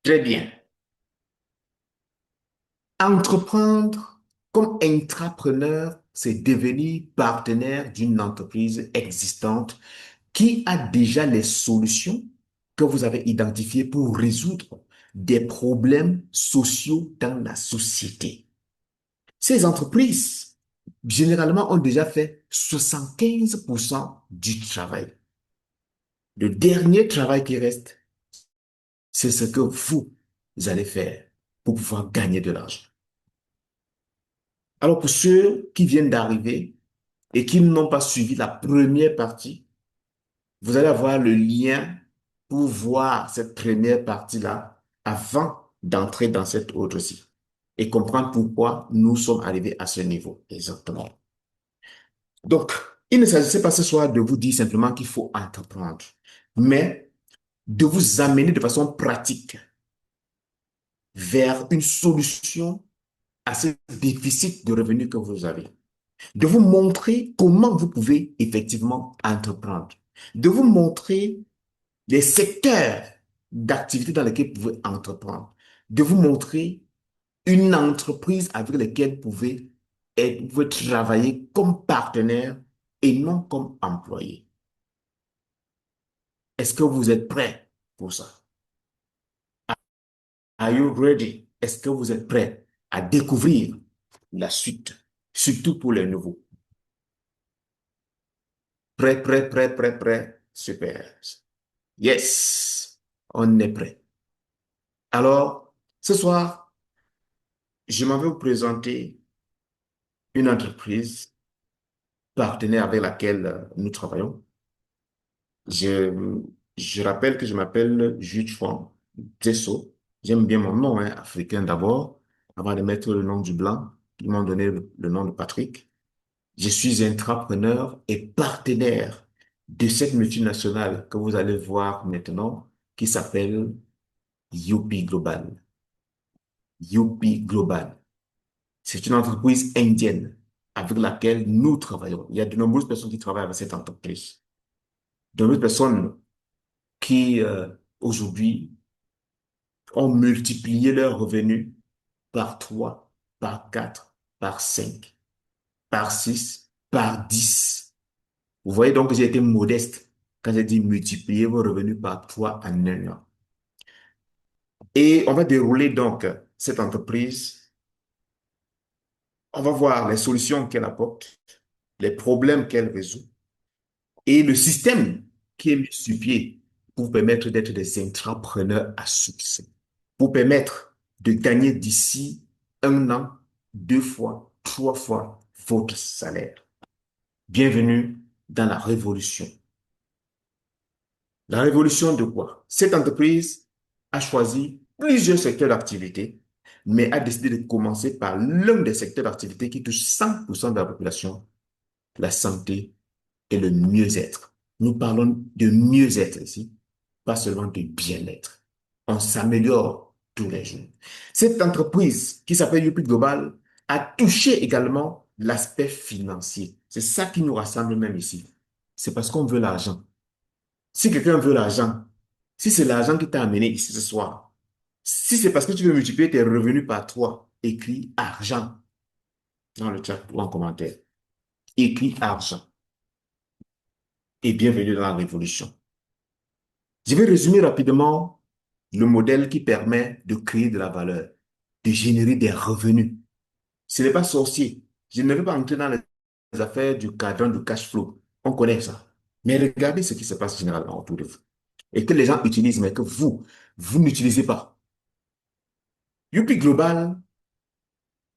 Très bien. Entreprendre comme intrapreneur, c'est devenir partenaire d'une entreprise existante qui a déjà les solutions que vous avez identifiées pour résoudre des problèmes sociaux dans la société. Ces entreprises, généralement, ont déjà fait 75% du travail. Le dernier travail qui reste, c'est ce que vous allez faire pour pouvoir gagner de l'argent. Alors, pour ceux qui viennent d'arriver et qui n'ont pas suivi la première partie, vous allez avoir le lien pour voir cette première partie-là avant d'entrer dans cette autre-ci et comprendre pourquoi nous sommes arrivés à ce niveau. Exactement. Donc, il ne s'agissait pas ce soir de vous dire simplement qu'il faut entreprendre, mais de vous amener de façon pratique vers une solution à ce déficit de revenus que vous avez. De vous montrer comment vous pouvez effectivement entreprendre, de vous montrer les secteurs d'activité dans lesquels vous pouvez entreprendre, de vous montrer une entreprise avec laquelle vous pouvez travailler comme partenaire et non comme employé. Est-ce que vous êtes prêt pour ça? Are you ready? Est-ce que vous êtes prêt à découvrir la suite, surtout pour les nouveaux? Prêt, prêt, prêt, prêt, prêt. Super. Yes, on est prêt. Alors, ce soir, je m'en vais vous présenter une entreprise partenaire avec laquelle nous travaillons. Je, je rappelle que je m'appelle Jude Fong Tesso. J'aime bien mon nom, hein, africain d'abord, avant de mettre le nom du blanc. Ils m'ont donné le nom de Patrick. Je suis entrepreneur et partenaire de cette multinationale que vous allez voir maintenant, qui s'appelle Youpi Global. Youpi Global. C'est une entreprise indienne avec laquelle nous travaillons. Il y a de nombreuses personnes qui travaillent avec cette entreprise. De nombreuses personnes qui, aujourd'hui, ont multiplié leurs revenus par 3, par 4, par 5, par 6, par 10. Vous voyez donc que j'ai été modeste quand j'ai dit multiplier vos revenus par 3 en un an. Et on va dérouler donc cette entreprise. On va voir les solutions qu'elle apporte, les problèmes qu'elle résout et le système qui est mis sur pied pour permettre d'être des entrepreneurs à succès, pour permettre de gagner d'ici un an, 2 fois, 3 fois votre salaire. Bienvenue dans la révolution. La révolution de quoi? Cette entreprise a choisi plusieurs secteurs d'activité, mais a décidé de commencer par l'un des secteurs d'activité qui touche 100% de la population, la santé et le mieux-être. Nous parlons de mieux-être ici, pas seulement de bien-être. On s'améliore tous les jours. Cette entreprise qui s'appelle Youpi Global a touché également l'aspect financier. C'est ça qui nous rassemble même ici. C'est parce qu'on veut l'argent. Si quelqu'un veut l'argent, si c'est l'argent qui t'a amené ici ce soir, si c'est parce que tu veux multiplier tes revenus par 3, écris argent dans le chat ou en commentaire. Écris argent et bienvenue dans la révolution. Je vais résumer rapidement le modèle qui permet de créer de la valeur, de générer des revenus. Ce n'est pas sorcier. Je ne vais pas entrer dans les affaires du cadran du cash flow. On connaît ça. Mais regardez ce qui se passe généralement autour de vous. Et que les gens utilisent, mais que vous n'utilisez pas. Youpi Global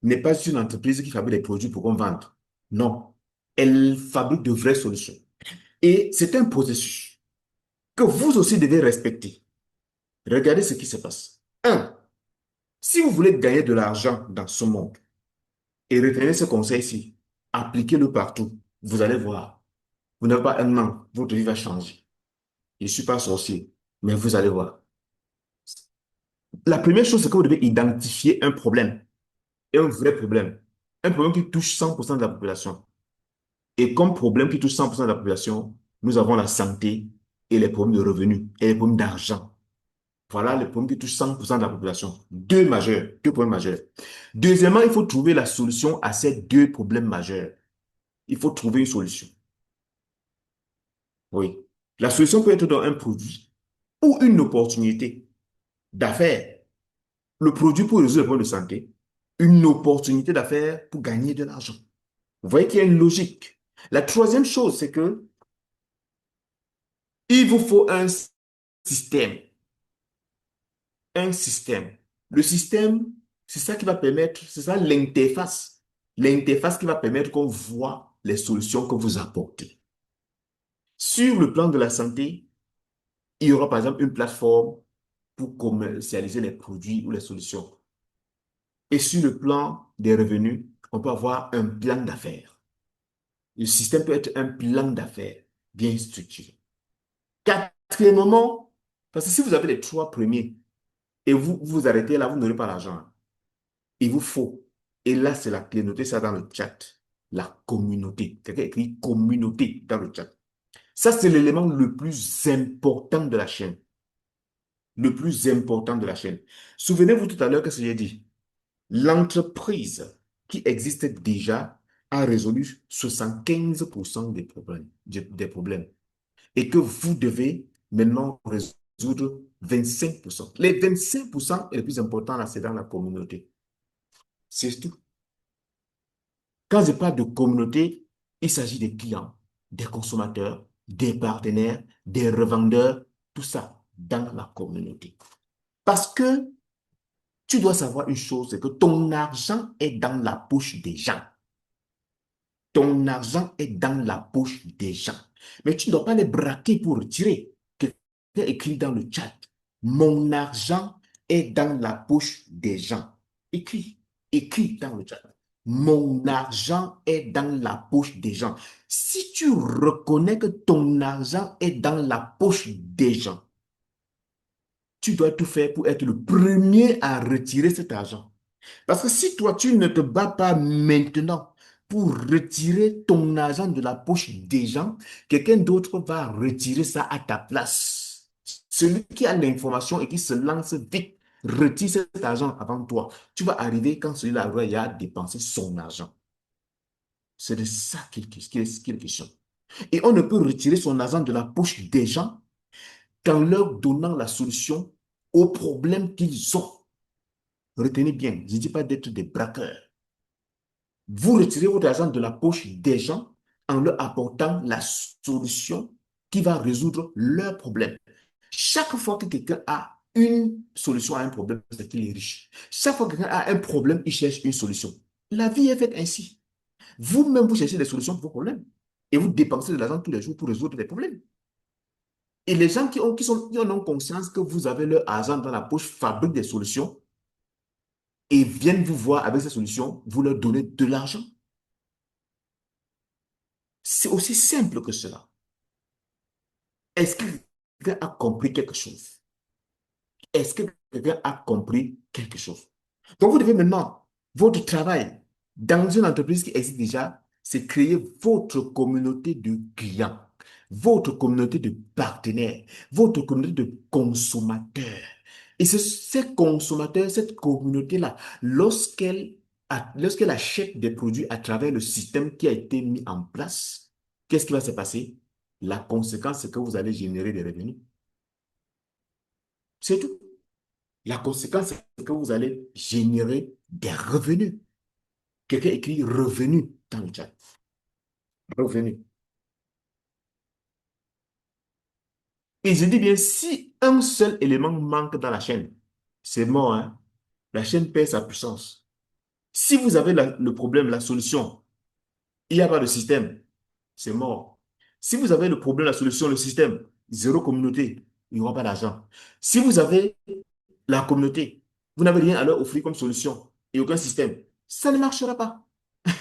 n'est pas une entreprise qui fabrique des produits pour qu'on vende. Non. Elle fabrique de vraies solutions. Et c'est un processus que vous aussi devez respecter. Regardez ce qui se passe. Un, si vous voulez gagner de l'argent dans ce monde, et retenez ce conseil-ci, appliquez-le partout, vous allez voir. Vous n'avez pas un an, votre vie va changer. Je ne suis pas sorcier, mais vous allez voir. La première chose, c'est que vous devez identifier un problème, et un vrai problème. Un problème qui touche 100% de la population. Et comme problème qui touche 100% de la population, nous avons la santé et les problèmes de revenus et les problèmes d'argent. Voilà les problèmes qui touchent 100% de la population. Deux majeurs, deux problèmes majeurs. Deuxièmement, il faut trouver la solution à ces deux problèmes majeurs. Il faut trouver une solution. Oui. La solution peut être dans un produit ou une opportunité d'affaires. Le produit pour résoudre les problèmes de santé, une opportunité d'affaires pour gagner de l'argent. Vous voyez qu'il y a une logique. La troisième chose, c'est que il vous faut un système. Un système. Le système, c'est ça qui va permettre, c'est ça l'interface. L'interface qui va permettre qu'on voit les solutions que vous apportez. Sur le plan de la santé, il y aura par exemple une plateforme pour commercialiser les produits ou les solutions. Et sur le plan des revenus, on peut avoir un plan d'affaires. Le système peut être un plan d'affaires bien structuré. Quatrièmement, parce que si vous avez les trois premiers et vous vous arrêtez là, vous n'aurez pas l'argent. Il vous faut, et là c'est la clé, notez ça dans le chat, la communauté. Quelqu'un écrit communauté dans le chat. Ça, c'est l'élément le plus important de la chaîne. Le plus important de la chaîne. Souvenez-vous tout à l'heure, qu'est-ce que j'ai dit? L'entreprise qui existe déjà a résolu 75% des problèmes, des problèmes. Et que vous devez maintenant résoudre 25%. Les 25% est le plus important là, c'est dans la communauté. C'est tout. Quand je parle de communauté, il s'agit des clients, des consommateurs, des partenaires, des revendeurs, tout ça dans la communauté. Parce que tu dois savoir une chose, c'est que ton argent est dans la poche des gens. Ton argent est dans la poche des gens. Mais tu ne dois pas les braquer pour retirer. Quelqu'un écrit dans le chat, mon argent est dans la poche des gens. Écris, écris dans le chat. Mon argent est dans la poche des gens. Si tu reconnais que ton argent est dans la poche des gens, tu dois tout faire pour être le premier à retirer cet argent. Parce que si toi, tu ne te bats pas maintenant pour retirer ton argent de la poche des gens, quelqu'un d'autre va retirer ça à ta place. Celui qui a l'information et qui se lance vite, retire cet argent avant toi. Tu vas arriver quand celui-là a dépensé son argent. C'est de ça qu'il est question. Et on ne peut retirer son argent de la poche des gens qu'en leur donnant la solution aux problèmes qu'ils ont. Retenez bien, je ne dis pas d'être des braqueurs. Vous retirez votre argent de la poche des gens en leur apportant la solution qui va résoudre leurs problèmes. Chaque fois que quelqu'un a une solution à un problème, c'est qu'il est riche. Chaque fois que quelqu'un a un problème, il cherche une solution. La vie est faite ainsi. Vous-même, vous cherchez des solutions pour vos problèmes. Et vous dépensez de l'argent tous les jours pour résoudre des problèmes. Et les gens qui en ont conscience que vous avez leur argent dans la poche fabriquent des solutions et viennent vous voir avec ces solutions, vous leur donnez de l'argent. C'est aussi simple que cela. Est-ce que quelqu'un a compris quelque chose? Est-ce que quelqu'un a compris quelque chose? Donc, vous devez maintenant, votre travail dans une entreprise qui existe déjà, c'est créer votre communauté de clients, votre communauté de partenaires, votre communauté de consommateurs. Et ces consommateurs, cette communauté-là, lorsqu'elle achète des produits à travers le système qui a été mis en place, qu'est-ce qui va se passer? La conséquence, c'est que vous allez générer des revenus. C'est tout. La conséquence, c'est que vous allez générer des revenus. Quelqu'un écrit revenu dans le chat. Revenu. Et je dis bien, si un seul élément manque dans la chaîne, c'est mort, hein? La chaîne perd sa puissance. Si vous avez le problème, la solution, il n'y a pas de système, c'est mort. Si vous avez le problème, la solution, le système, zéro communauté, il n'y aura pas d'argent. Si vous avez la communauté, vous n'avez rien à leur offrir comme solution et aucun système, ça ne marchera pas.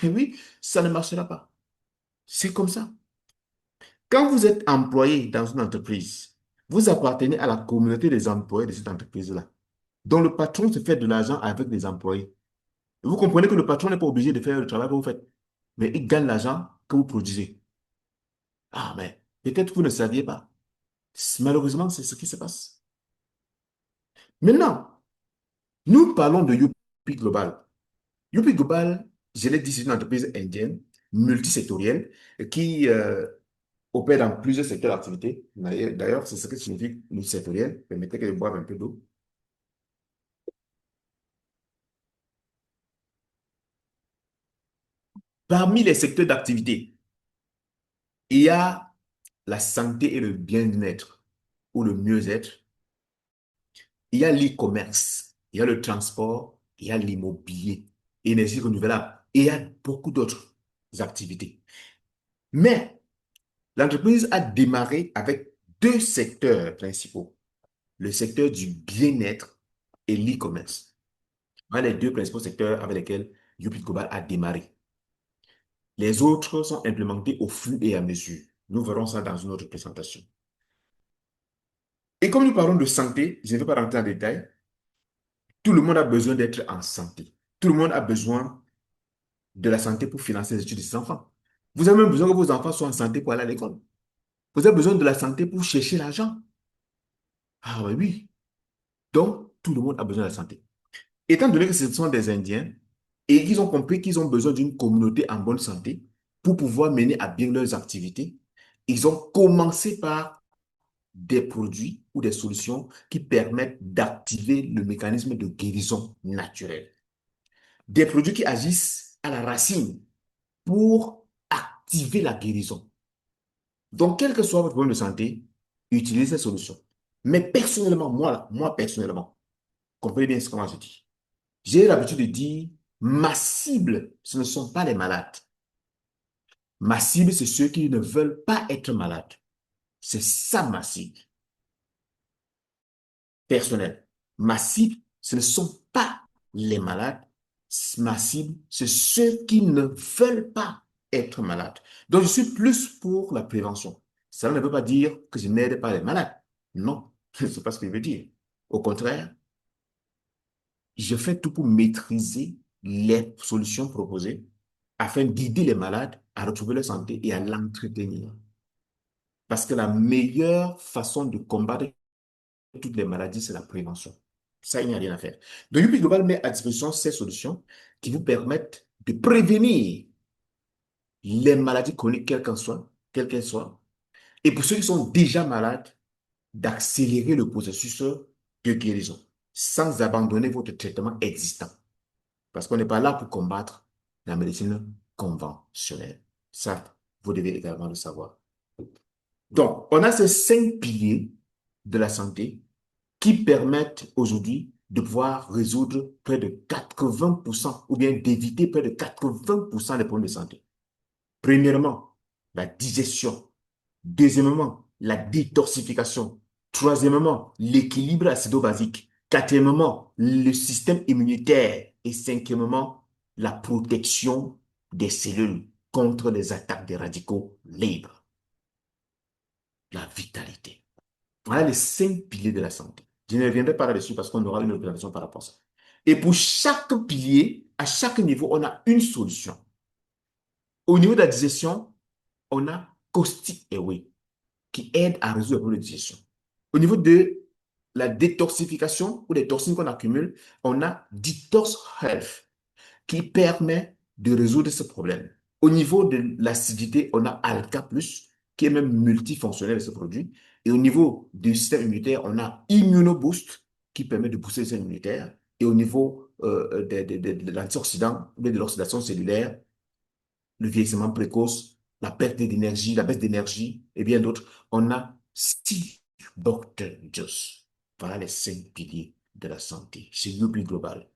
Oui, ça ne marchera pas. C'est comme ça. Quand vous êtes employé dans une entreprise, vous appartenez à la communauté des employés de cette entreprise-là, dont le patron se fait de l'argent avec des employés. Vous comprenez que le patron n'est pas obligé de faire le travail que vous faites, mais il gagne l'argent que vous produisez. Ah, mais peut-être vous ne saviez pas. Malheureusement, c'est ce qui se passe. Maintenant, nous parlons de UP Global. UP Global, je l'ai dit, c'est une entreprise indienne, multisectorielle, qui opère dans plusieurs secteurs d'activité. D'ailleurs, c'est ce que signifie multisectoriel. Permettez que je boive un peu d'eau. Parmi les secteurs d'activité, il y a la santé et le bien-être ou le mieux-être. Il y a l'e-commerce, il y a le transport, il y a l'immobilier, énergie renouvelable et il y a beaucoup d'autres activités. Mais l'entreprise a démarré avec deux secteurs principaux, le secteur du bien-être et l'e-commerce. Voilà les deux principaux secteurs avec lesquels Youpi Global a démarré. Les autres sont implémentés au flux et à mesure. Nous verrons ça dans une autre présentation. Et comme nous parlons de santé, je ne vais pas rentrer en détail, tout le monde a besoin d'être en santé. Tout le monde a besoin de la santé pour financer les études de ses enfants. Vous avez même besoin que vos enfants soient en santé pour aller à l'école. Vous avez besoin de la santé pour chercher l'argent. Ah oui, oui. Donc, tout le monde a besoin de la santé. Étant donné que ce sont des Indiens et qu'ils ont compris qu'ils ont besoin d'une communauté en bonne santé pour pouvoir mener à bien leurs activités, ils ont commencé par des produits ou des solutions qui permettent d'activer le mécanisme de guérison naturelle. Des produits qui agissent à la racine pour activer la guérison. Donc, quel que soit votre problème de santé, utilisez ces solutions. Mais personnellement, moi personnellement, comprenez bien ce que moi je dis. J'ai l'habitude de dire, ma cible, ce ne sont pas les malades. Ma cible, c'est ceux qui ne veulent pas être malades. C'est ça ma cible personnelle. Ma cible, ce ne sont pas les malades. Ma cible, c'est ceux qui ne veulent pas être malades. Donc, je suis plus pour la prévention. Ça ne veut pas dire que je n'aide pas les malades. Non, ce n'est pas ce que je veux dire. Au contraire, je fais tout pour maîtriser les solutions proposées afin d'aider les malades à retrouver leur santé et à l'entretenir. Parce que la meilleure façon de combattre toutes les maladies, c'est la prévention. Ça, il n'y a rien à faire. Donc, UP Global met à disposition ces solutions qui vous permettent de prévenir les maladies chroniques, quelles qu'elles soient, et pour ceux qui sont déjà malades, d'accélérer le processus de guérison sans abandonner votre traitement existant. Parce qu'on n'est pas là pour combattre la médecine conventionnelle. Ça, vous devez également le savoir. Donc, on a ces cinq piliers de la santé qui permettent aujourd'hui de pouvoir résoudre près de 80% ou bien d'éviter près de 80% des problèmes de santé. Premièrement, la digestion. Deuxièmement, la détoxification. Troisièmement, l'équilibre acido-basique. Quatrièmement, le système immunitaire. Et cinquièmement, la protection des cellules contre les attaques des radicaux libres. La vitalité. Voilà les cinq piliers de la santé. Je ne reviendrai pas là-dessus parce qu'on aura une présentation par rapport à ça. Et pour chaque pilier, à chaque niveau, on a une solution. Au niveau de la digestion, on a Caustic Airway qui aide à résoudre le problème de digestion. Au niveau de la détoxification ou des toxines qu'on accumule, on a Detox Health qui permet de résoudre ce problème. Au niveau de l'acidité, on a Alka+, qui est même multifonctionnel ce produit. Et au niveau du système immunitaire, on a Immunoboost, qui permet de booster le système immunitaire. Et au niveau de l'antioxydant, ou de l'oxydation cellulaire, le vieillissement précoce, la perte d'énergie, la baisse d'énergie et bien d'autres, on a Steve Dr. Joss. Voilà les cinq piliers de la santé chez Youpi Global.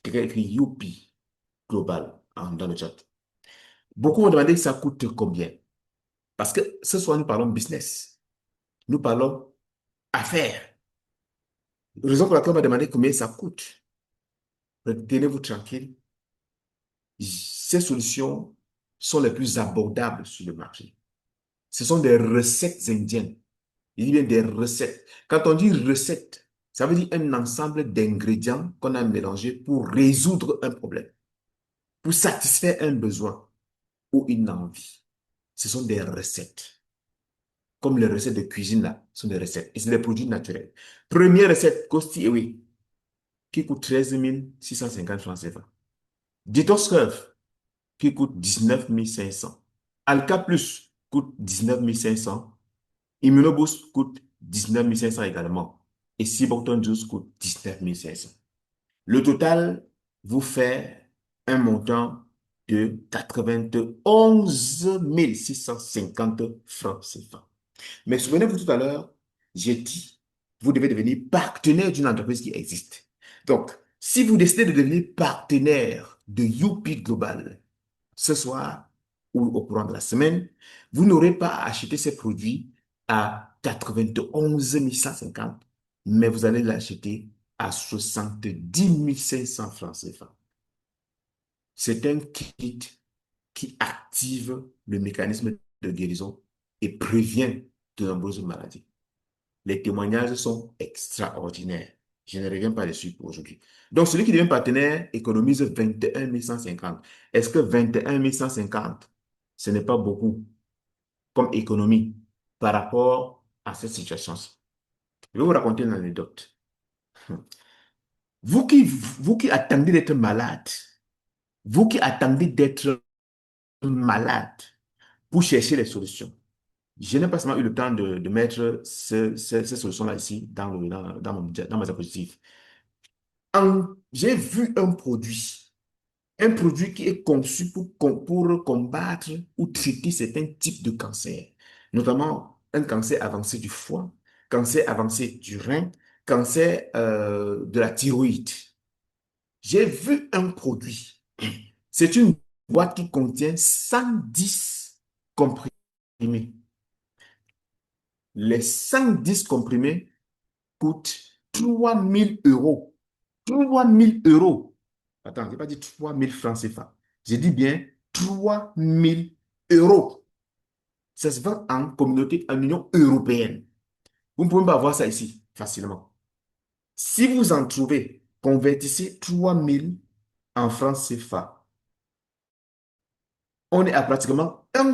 Quelqu'un écrit Youpi Global dans le chat. Beaucoup m'ont demandé ça coûte combien. Parce que ce soir, nous parlons business. Nous parlons affaires. La raison pour laquelle on m'a demandé combien ça coûte. Tenez-vous tranquille. Ces solutions sont les plus abordables sur le marché. Ce sont des recettes indiennes. Il dit bien des recettes. Quand on dit recette, ça veut dire un ensemble d'ingrédients qu'on a mélangés pour résoudre un problème, pour satisfaire un besoin ou une envie. Ce sont des recettes. comme les recettes de cuisine là, sont des recettes. Et c'est des produits naturels. Première recette, Costi oui, qui coûte 13 650 francs CFA. Detox Curve, qui coûte 19 500. Alka Plus coûte 19 500. Immunoboost coûte 19 500 également. Et Cyborton Juice coûte 19 500. Le total vous fait un montant de 91 650 francs CFA. Mais souvenez-vous tout à l'heure, j'ai dit, vous devez devenir partenaire d'une entreprise qui existe. Donc, si vous décidez de devenir partenaire de Youpi Global ce soir ou au courant de la semaine, vous n'aurez pas à acheter ces produits à 91 150, mais vous allez l'acheter à 70 500 francs CFA. C'est un kit qui active le mécanisme de guérison et prévient de nombreuses maladies. Les témoignages sont extraordinaires. Je ne reviens pas dessus pour aujourd'hui. Donc, celui qui devient partenaire économise 21 150. Est-ce que 21 150, ce n'est pas beaucoup comme économie par rapport à cette situation-ci? Je vais vous raconter une anecdote. Vous qui attendez d'être malade, vous qui attendez d'être malade pour chercher les solutions, je n'ai pas seulement eu le temps de mettre ces solutions-là ici dans ma diapositive. J'ai vu un produit qui est conçu pour combattre ou traiter certains types de cancers, notamment un cancer avancé du foie, cancer avancé du rein, cancer de la thyroïde. J'ai vu un produit. C'est une boîte qui contient 110 comprimés. Les 110 comprimés coûtent 3 000 euros. 3 000 euros. Attends, je n'ai pas dit 3 000 francs CFA. J'ai dit bien 3 000 euros. Ça se vend en communauté, en Union européenne. Vous ne pouvez pas avoir ça ici facilement. Si vous en trouvez, convertissez 3 000 en francs CFA. On est à pratiquement 1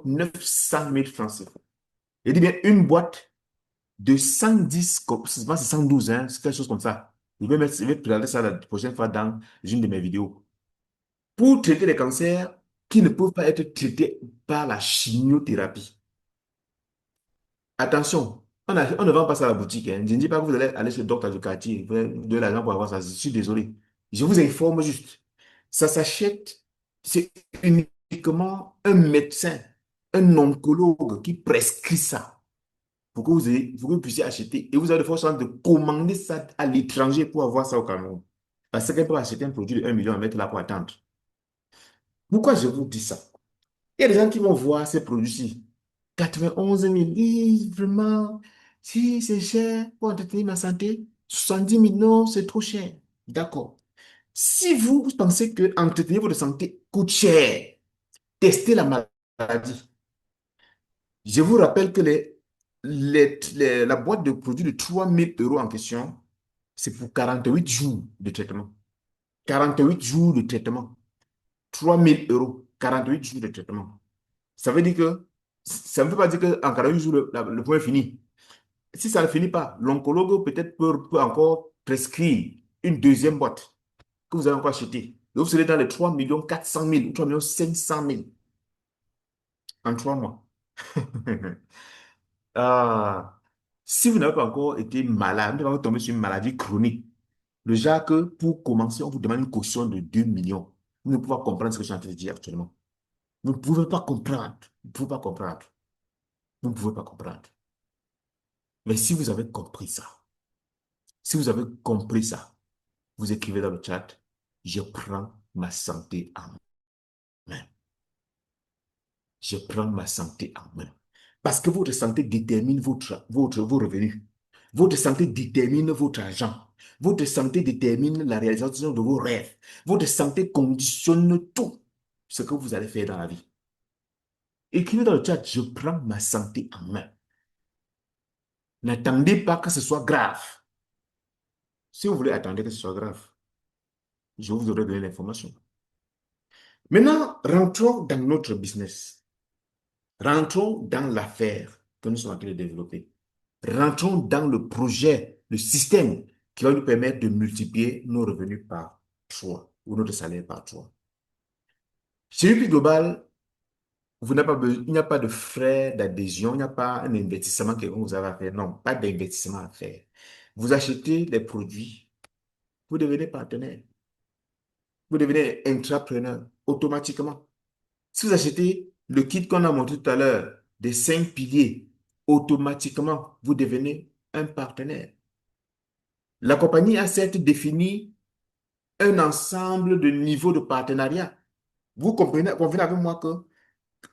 900 000 francs CFA. Je dis bien une boîte de 110, c'est 112, hein, c'est quelque chose comme ça. Je vais présenter ça la prochaine fois dans une de mes vidéos. Pour traiter les cancers qui ne peuvent pas être traités par la chimiothérapie. Attention, on ne vend pas ça à la boutique, hein. Je ne dis pas que vous allez aller chez le docteur du quartier, vous avez de l'argent pour avoir ça. Je suis désolé. Je vous informe juste. Ça s'achète, c'est uniquement un médecin, un oncologue qui prescrit ça pour que vous puissiez acheter. Et vous avez de fortes chances de commander ça à l'étranger pour avoir ça au Cameroun. Parce qu'elle peut acheter un produit de 1 million et mettre là pour attendre. Pourquoi je vous dis ça? Il y a des gens qui vont voir ces produits-ci. 91 000, oui, vraiment, si c'est cher pour entretenir ma santé, 70 000, non, c'est trop cher. D'accord. Si vous pensez que entretenir votre santé coûte cher, testez la maladie. Je vous rappelle que la boîte de produits de 3 000 euros en question, c'est pour 48 jours de traitement. 48 jours de traitement. 3 000 euros, 48 jours de traitement. Ça veut dire que, ça ne veut pas dire qu'en 48 jours, le point est fini. Si ça ne finit pas, l'oncologue peut-être peut encore prescrire une deuxième boîte que vous allez encore acheter. Et vous serez dans les 3 400 000 ou 3 500 000 en 3 mois. Ah, si vous n'avez pas encore été malade, vous n'avez pas encore tombé sur une maladie chronique, le genre que pour commencer, on vous demande une caution de 2 millions. Vous ne pouvez pas comprendre ce que je suis en train de dire actuellement. Vous ne pouvez pas comprendre. Vous ne pouvez pas comprendre. Vous ne pouvez pas comprendre. Mais si vous avez compris ça, si vous avez compris ça, vous écrivez dans le chat, je prends ma santé en main. Je prends ma santé en main. Parce que votre santé détermine vos revenus. Votre santé détermine votre argent. Votre santé détermine la réalisation de vos rêves. Votre santé conditionne tout ce que vous allez faire dans la vie. Écrivez dans le chat, je prends ma santé en main. N'attendez pas que ce soit grave. Si vous voulez attendre que ce soit grave, je vous aurai donné l'information. Maintenant, rentrons dans notre business. Rentrons dans l'affaire que nous sommes en train de développer. Rentrons dans le projet, le système qui va nous permettre de multiplier nos revenus par 3 ou notre salaire par 3. Chez UPI Global, il n'y a pas de frais d'adhésion, il n'y a pas un investissement que vous avez à faire. Non, pas d'investissement à faire. Vous achetez les produits, vous devenez partenaire, vous devenez intrapreneur automatiquement. Si vous achetez le kit qu'on a montré tout à l'heure, des 5 piliers, automatiquement, vous devenez un partenaire. La compagnie a certes défini un ensemble de niveaux de partenariat. Vous comprenez, convenez avec moi que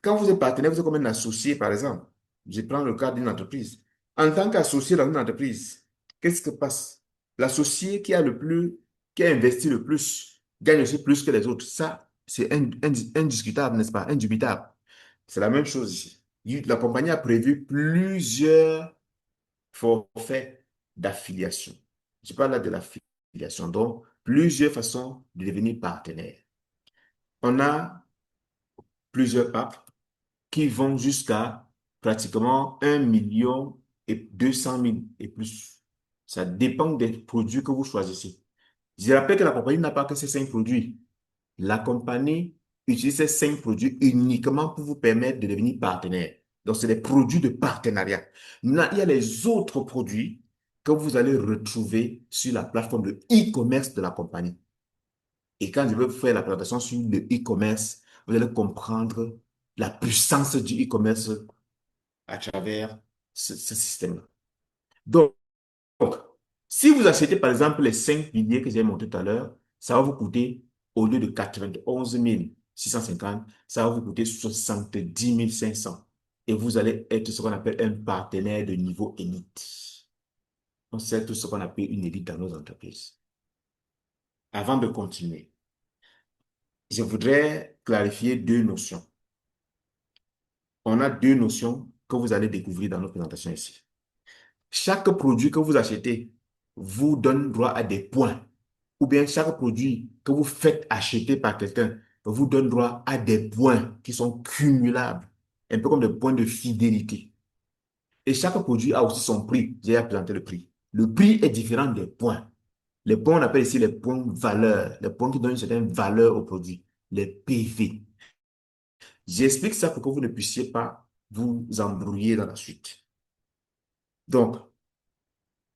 quand vous êtes partenaire, vous êtes comme un associé, par exemple. Je prends le cas d'une entreprise. En tant qu'associé dans une entreprise, qu'est-ce qui se passe? L'associé qui a investi le plus, gagne aussi plus que les autres. Ça, c'est indiscutable, n'est-ce pas? Indubitable. C'est la même chose ici. La compagnie a prévu plusieurs forfaits d'affiliation. Je parle là de l'affiliation, donc plusieurs façons de devenir partenaire. On a plusieurs packs qui vont jusqu'à pratiquement 1 200 000 et plus. Ça dépend des produits que vous choisissez. Je rappelle que la compagnie n'a pas que ces 5 produits. La compagnie utilise ces 5 produits uniquement pour vous permettre de devenir partenaire. Donc, c'est des produits de partenariat. Maintenant, il y a les autres produits que vous allez retrouver sur la plateforme de e-commerce de la compagnie. Et quand je vais vous faire la présentation sur le e-commerce, vous allez comprendre la puissance du e-commerce à travers ce système-là. Donc, si vous achetez par exemple les 5 piliers que j'ai montrés tout à l'heure, ça va vous coûter, au lieu de 91 650, ça va vous coûter 70 500. Et vous allez être ce qu'on appelle un partenaire de niveau élite. On sait tout ce qu'on appelle une élite dans nos entreprises. Avant de continuer, je voudrais clarifier 2 notions. On a 2 notions que vous allez découvrir dans notre présentation ici. Chaque produit que vous achetez vous donne droit à des points. Ou bien chaque produit que vous faites acheter par quelqu'un vous donne droit à des points qui sont cumulables, un peu comme des points de fidélité. Et chaque produit a aussi son prix. J'ai présenté le prix. Le prix est différent des points. Les points, on appelle ici les points valeurs, les points qui donnent une certaine valeur au produit, les PV. J'explique ça pour que vous ne puissiez pas vous embrouiller dans la suite. Donc,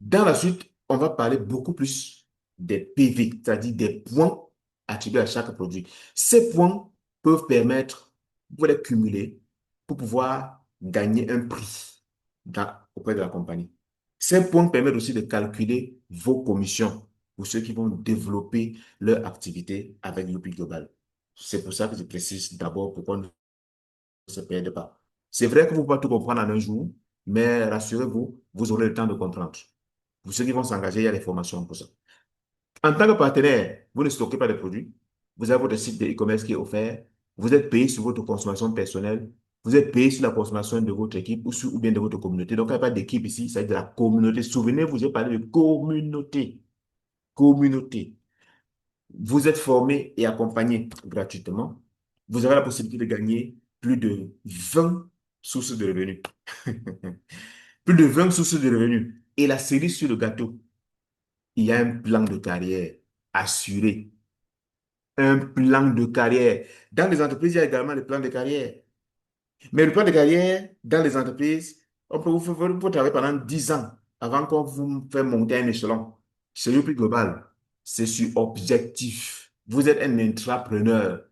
dans la suite, on va parler beaucoup plus des PV, c'est-à-dire des points attribués à chaque produit. Ces points peuvent permettre, vous les cumuler pour pouvoir gagner un prix auprès de la compagnie. Ces points permettent aussi de calculer vos commissions pour ceux qui vont développer leur activité avec l'UPI Global. C'est pour ça que je précise d'abord pourquoi nous ne se perdent pas. C'est vrai que vous ne pouvez pas tout comprendre en un jour, mais rassurez-vous, vous aurez le temps de comprendre. Pour ceux qui vont s'engager, il y a des formations pour ça. En tant que partenaire, vous ne stockez pas de produits. Vous avez votre site de e-commerce qui est offert. Vous êtes payé sur votre consommation personnelle. Vous êtes payé sur la consommation de votre équipe ou bien de votre communauté. Donc, il n'y a pas d'équipe ici, c'est de la communauté. Souvenez-vous, j'ai parlé de communauté. Communauté. Vous êtes formé et accompagné gratuitement. Vous avez la possibilité de gagner plus de 20 sources de revenus. Plus de 20 sources de revenus. Et la cerise sur le gâteau, il y a un plan de carrière assuré. Un plan de carrière. Dans les entreprises, il y a également le plan de carrière. Mais le plan de carrière, dans les entreprises, on peut vous travailler pendant 10 ans avant qu'on vous fasse monter un échelon. Chez le plus global, c'est sur objectif. Vous êtes un intrapreneur.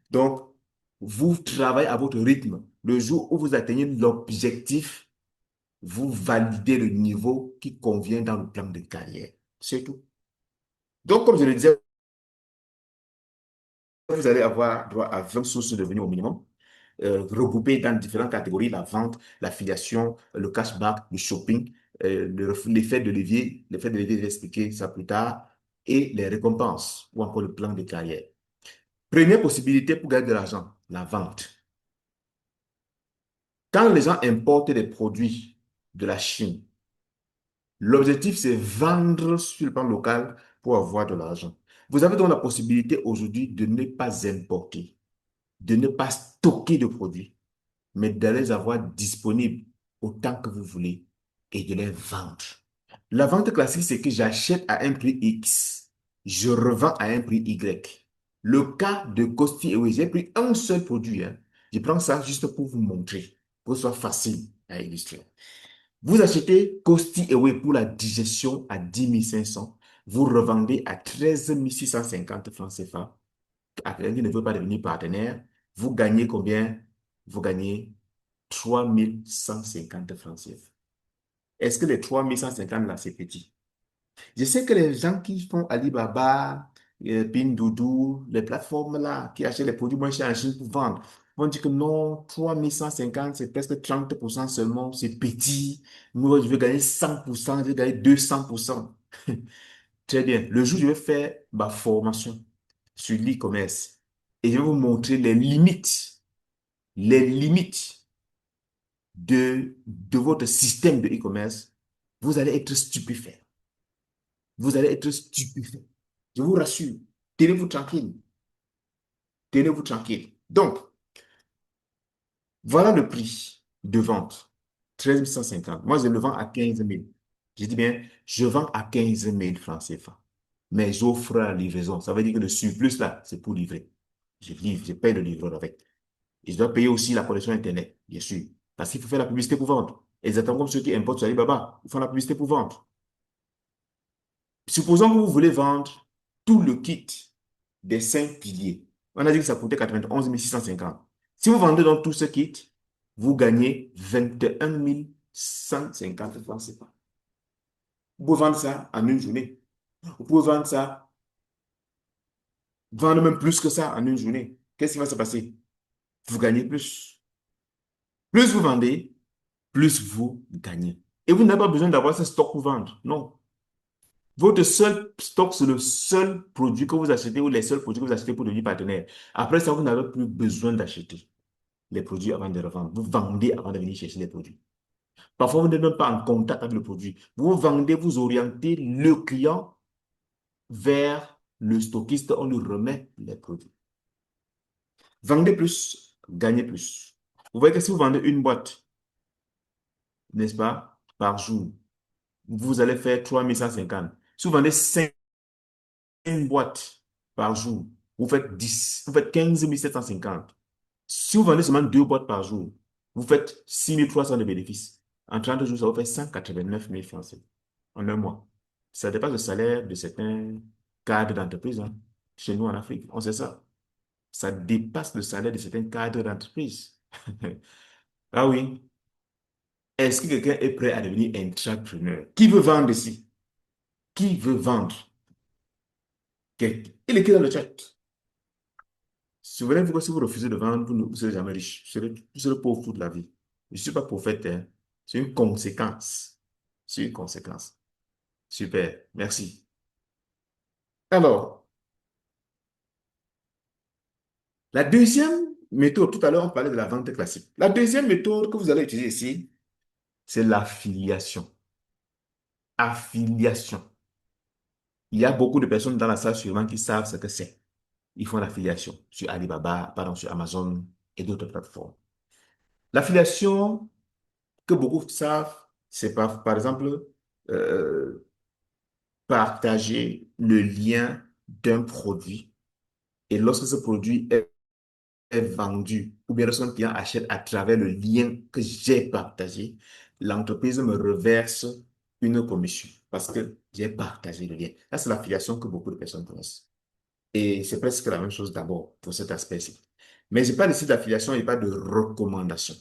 Donc, vous travaillez à votre rythme. Le jour où vous atteignez l'objectif, vous validez le niveau qui convient dans le plan de carrière. C'est tout. Donc, comme je le disais, vous allez avoir droit à 20 sources de revenus au minimum, regroupées dans différentes catégories, la vente, l'affiliation, le cashback, le shopping, l'effet de levier, je vais expliquer ça plus tard, et les récompenses, ou encore le plan de carrière. Première possibilité pour gagner de l'argent, la vente. Quand les gens importent des produits de la Chine, l'objectif, c'est vendre sur le plan local pour avoir de l'argent. Vous avez donc la possibilité aujourd'hui de ne pas importer, de ne pas stocker de produits, mais de les avoir disponibles autant que vous voulez et de les vendre. La vente classique, c'est que j'achète à un prix X, je revends à un prix Y. Le cas de Costi, oui, j'ai pris un seul produit, hein. Je prends ça juste pour vous montrer, pour que ce soit facile à illustrer. Vous achetez Costi Away pour la digestion à 10 500. Vous revendez à 13 650 francs CFA. À quelqu'un qui ne veut pas devenir partenaire, vous gagnez combien? Vous gagnez 3 150 francs CFA. Est-ce que les 3 150 là, c'est petit? Je sais que les gens qui font Alibaba, Pinduoduo, les plateformes là, qui achètent les produits moins chers en Chine pour vendre, vont dire que non, 3 150, c'est presque 30% seulement, c'est petit. Moi, je veux gagner 100%, je veux gagner 200%. Très bien. Le jour où je vais faire ma formation sur l'e-commerce et je vais vous montrer les limites de votre système de e-commerce, vous allez être stupéfait. Vous allez être stupéfait. Je vous rassure. Tenez-vous tranquille. Tenez-vous tranquille. Donc, voilà le prix de vente. 13 150. Moi, je le vends à 15 000. Je dis bien, je vends à 15 000 francs CFA. Mais j'offre la livraison. Ça veut dire que le surplus, là, c'est pour livrer. Je livre, je paye le livreur avec. Et je dois payer aussi la connexion Internet, bien sûr. Parce qu'il faut faire la publicité pour vendre. Exactement comme ceux qui importent sur Alibaba. Ils font la publicité pour vendre. Supposons que vous voulez vendre tout le kit des 5 piliers. On a dit que ça coûtait 91 650. Si vous vendez donc tout ce kit, vous gagnez 21 150 francs CFA. Vous pouvez vendre ça en une journée. Vous pouvez vendre ça, vendre même plus que ça en une journée. Qu'est-ce qui va se passer? Vous gagnez plus. Plus vous vendez, plus vous gagnez. Et vous n'avez pas besoin d'avoir ce stock pour vendre. Non. Votre seul stock, c'est le seul produit que vous achetez ou les seuls produits que vous achetez pour devenir partenaire. Après ça, vous n'avez plus besoin d'acheter les produits avant de les revendre. Vous vendez avant de venir chercher les produits. Parfois, vous n'êtes même pas en contact avec le produit. Vous vendez, vous orientez le client vers le stockiste, on lui remet les produits. Vendez plus, gagnez plus. Vous voyez que si vous vendez une boîte, n'est-ce pas, par jour, vous allez faire 3 150. Si vous vendez 5 boîtes par jour, vous faites 15 750. Si vous vendez seulement 2 boîtes par jour, vous faites 6 300 de bénéfices. En 30 jours, ça vous fait 189 000 francs en un mois. Ça dépasse le salaire de certains cadres d'entreprise, hein. Chez nous en Afrique, on sait ça. Ça dépasse le salaire de certains cadres d'entreprise. Ah oui. Est-ce que quelqu'un est prêt à devenir entrepreneur? Qui veut vendre ici? Qui veut vendre? Il écrit dans le chat. Souvenez-vous que si vous refusez de vendre, vous ne serez jamais riche. Vous serez pauvre toute la vie. Je ne suis pas prophète, hein. C'est une conséquence. C'est une conséquence. Super. Merci. Alors, la deuxième méthode, tout à l'heure, on parlait de la vente classique. La deuxième méthode que vous allez utiliser ici, c'est l'affiliation. Affiliation. Il y a beaucoup de personnes dans la salle sûrement qui savent ce que c'est. Ils font l'affiliation sur Alibaba, pardon, sur Amazon et d'autres plateformes. L'affiliation, que beaucoup savent, c'est par exemple euh, partager le lien d'un produit. Et lorsque ce produit est vendu, ou bien lorsqu'un client achète à travers le lien que j'ai partagé, l'entreprise me reverse une commission parce que j'ai partagé le lien. Ça, c'est l'affiliation que beaucoup de personnes connaissent. Et c'est presque la même chose d'abord pour cet aspect-ci. Mais je parle ici d'affiliation et pas de recommandation.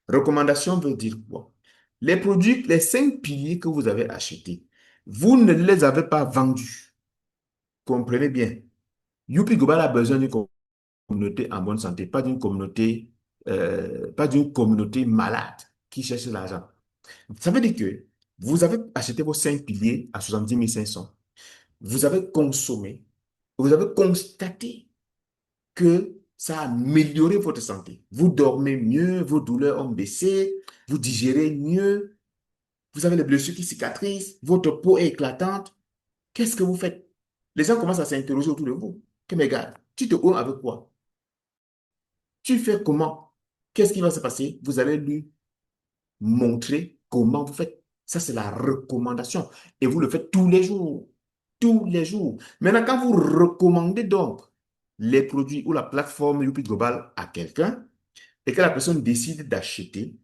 Recommandation veut dire quoi? Les produits, les 5 piliers que vous avez achetés, vous ne les avez pas vendus. Comprenez bien. Youpi Global a besoin d'une communauté en bonne santé, pas d'une communauté malade qui cherche l'argent. Ça veut dire que vous avez acheté vos 5 piliers à 70 500. Vous avez consommé, vous avez constaté que ça a amélioré votre santé. Vous dormez mieux, vos douleurs ont baissé, vous digérez mieux, vous avez les blessures qui cicatrisent, votre peau est éclatante. Qu'est-ce que vous faites? Les gens commencent à s'interroger autour de vous. Que mes gars, tu te honnes avec quoi? Tu fais comment? Qu'est-ce qui va se passer? Vous allez lui montrer comment vous faites. Ça, c'est la recommandation. Et vous le faites tous les jours. Tous les jours. Maintenant, quand vous recommandez donc les produits ou la plateforme Youpi Global à quelqu'un et que la personne décide d'acheter,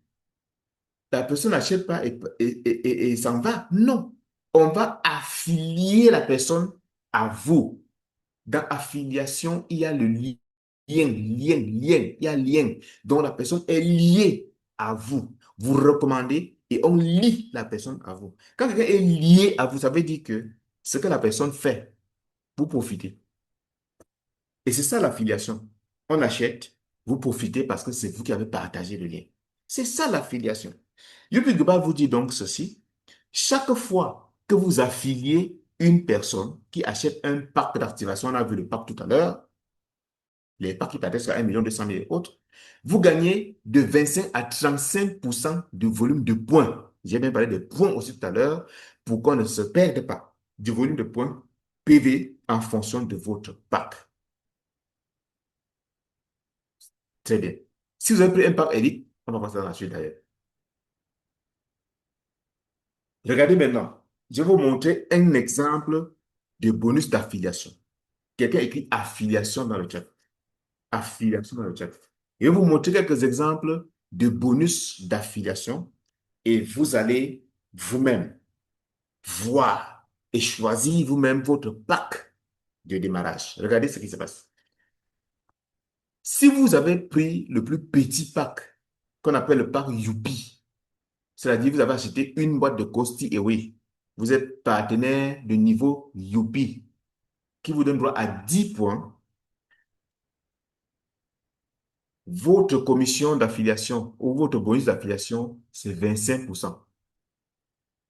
la personne n'achète pas et s'en va. Non. On va affilier la personne à vous. Dans affiliation, il y a le lien, lien. Il y a lien. Donc la personne est liée à vous. Vous recommandez et on lie la personne à vous. Quand quelqu'un est lié à vous, ça veut dire que ce que la personne fait, vous profitez. Et c'est ça l'affiliation. On achète, vous profitez parce que c'est vous qui avez partagé le lien. C'est ça l'affiliation. Youpi Global vous dit donc ceci. Chaque fois que vous affiliez une personne qui achète un pack d'activation, on a vu le pack tout à l'heure, les packs qui partent à 1 200 000 et autres, vous gagnez de 25 à 35% de volume de points. J'ai bien parlé des points aussi tout à l'heure pour qu'on ne se perde pas du volume de points PV en fonction de votre pack. Très bien. Si vous avez pris un pack élite, on va passer dans la suite d'ailleurs. Regardez maintenant. Je vais vous montrer un exemple de bonus d'affiliation. Quelqu'un écrit affiliation dans le chat. Affiliation dans le chat. Je vais vous montrer quelques exemples de bonus d'affiliation et vous allez vous-même voir et choisir vous-même votre pack de démarrage. Regardez ce qui se passe. Si vous avez pris le plus petit pack qu'on appelle le pack Youpi, c'est-à-dire vous avez acheté une boîte de Costi et oui, vous êtes partenaire de niveau Youpi qui vous donne droit à 10 points, votre commission d'affiliation ou votre bonus d'affiliation, c'est 25%.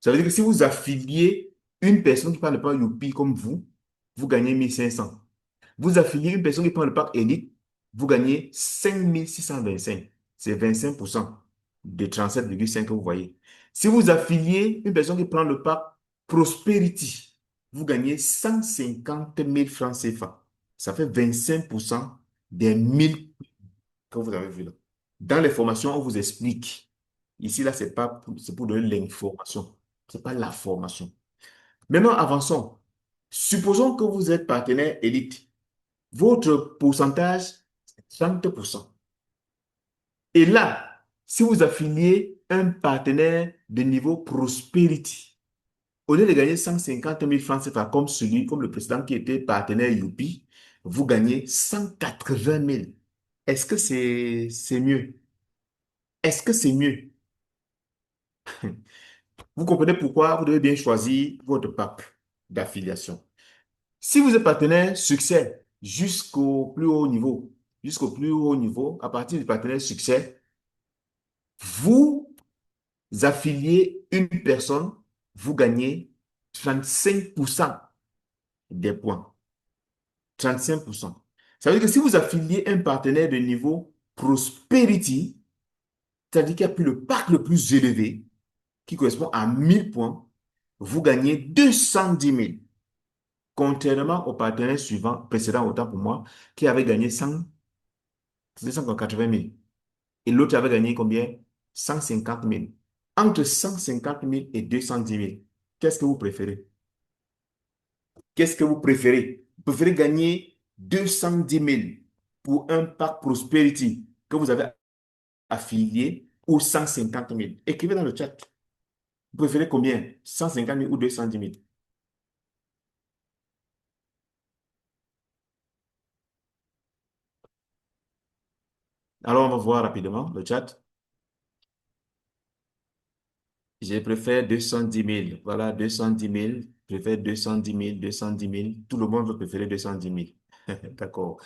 Ça veut dire que si vous affiliez une personne qui parle le pack Youpi comme vous gagnez 1500. Vous affiliez une personne qui prend le pack Elite, vous gagnez 5625. C'est 25% de 37,5 que vous voyez. Si vous affiliez une personne qui prend le pack Prosperity, vous gagnez 150 000 francs CFA. Ça fait 25% des 1000 que vous avez vu là. Dans les formations, on vous explique. Ici, là, c'est pour donner l'information. Ce n'est pas la formation. Maintenant, avançons. Supposons que vous êtes partenaire élite. Votre pourcentage, c'est 30%. Et là, si vous affiliez un partenaire de niveau Prosperity, au lieu de gagner 150 000 francs CFA comme le précédent qui était partenaire Youpi, vous gagnez 180 000. Est-ce que c'est mieux? Est-ce que c'est mieux? Vous comprenez pourquoi vous devez bien choisir votre pack d'affiliation. Si vous êtes partenaire succès jusqu'au plus haut niveau, à partir du partenaire succès, vous affiliez une personne, vous gagnez 35% des points. 35%. Ça veut dire que si vous affiliez un partenaire de niveau Prosperity, c'est-à-dire qui a pris le pack le plus élevé, qui correspond à 1000 points, vous gagnez 210 000. Contrairement au partenaire suivant, précédent autant pour moi, qui avait gagné 280 000. Et l'autre avait gagné combien? 150 000. Entre 150 000 et 210 000, qu'est-ce que vous préférez? Qu'est-ce que vous préférez? Vous préférez gagner 210 000 pour un pack Prosperity que vous avez affilié ou 150 000? Écrivez dans le chat. Vous préférez combien? 150 000 ou 210 000? Alors, on va voir rapidement le chat. Je préfère 210 000. Voilà, 210 000. Je préfère 210 000, 210 000. Tout le monde va préférer 210 000. D'accord.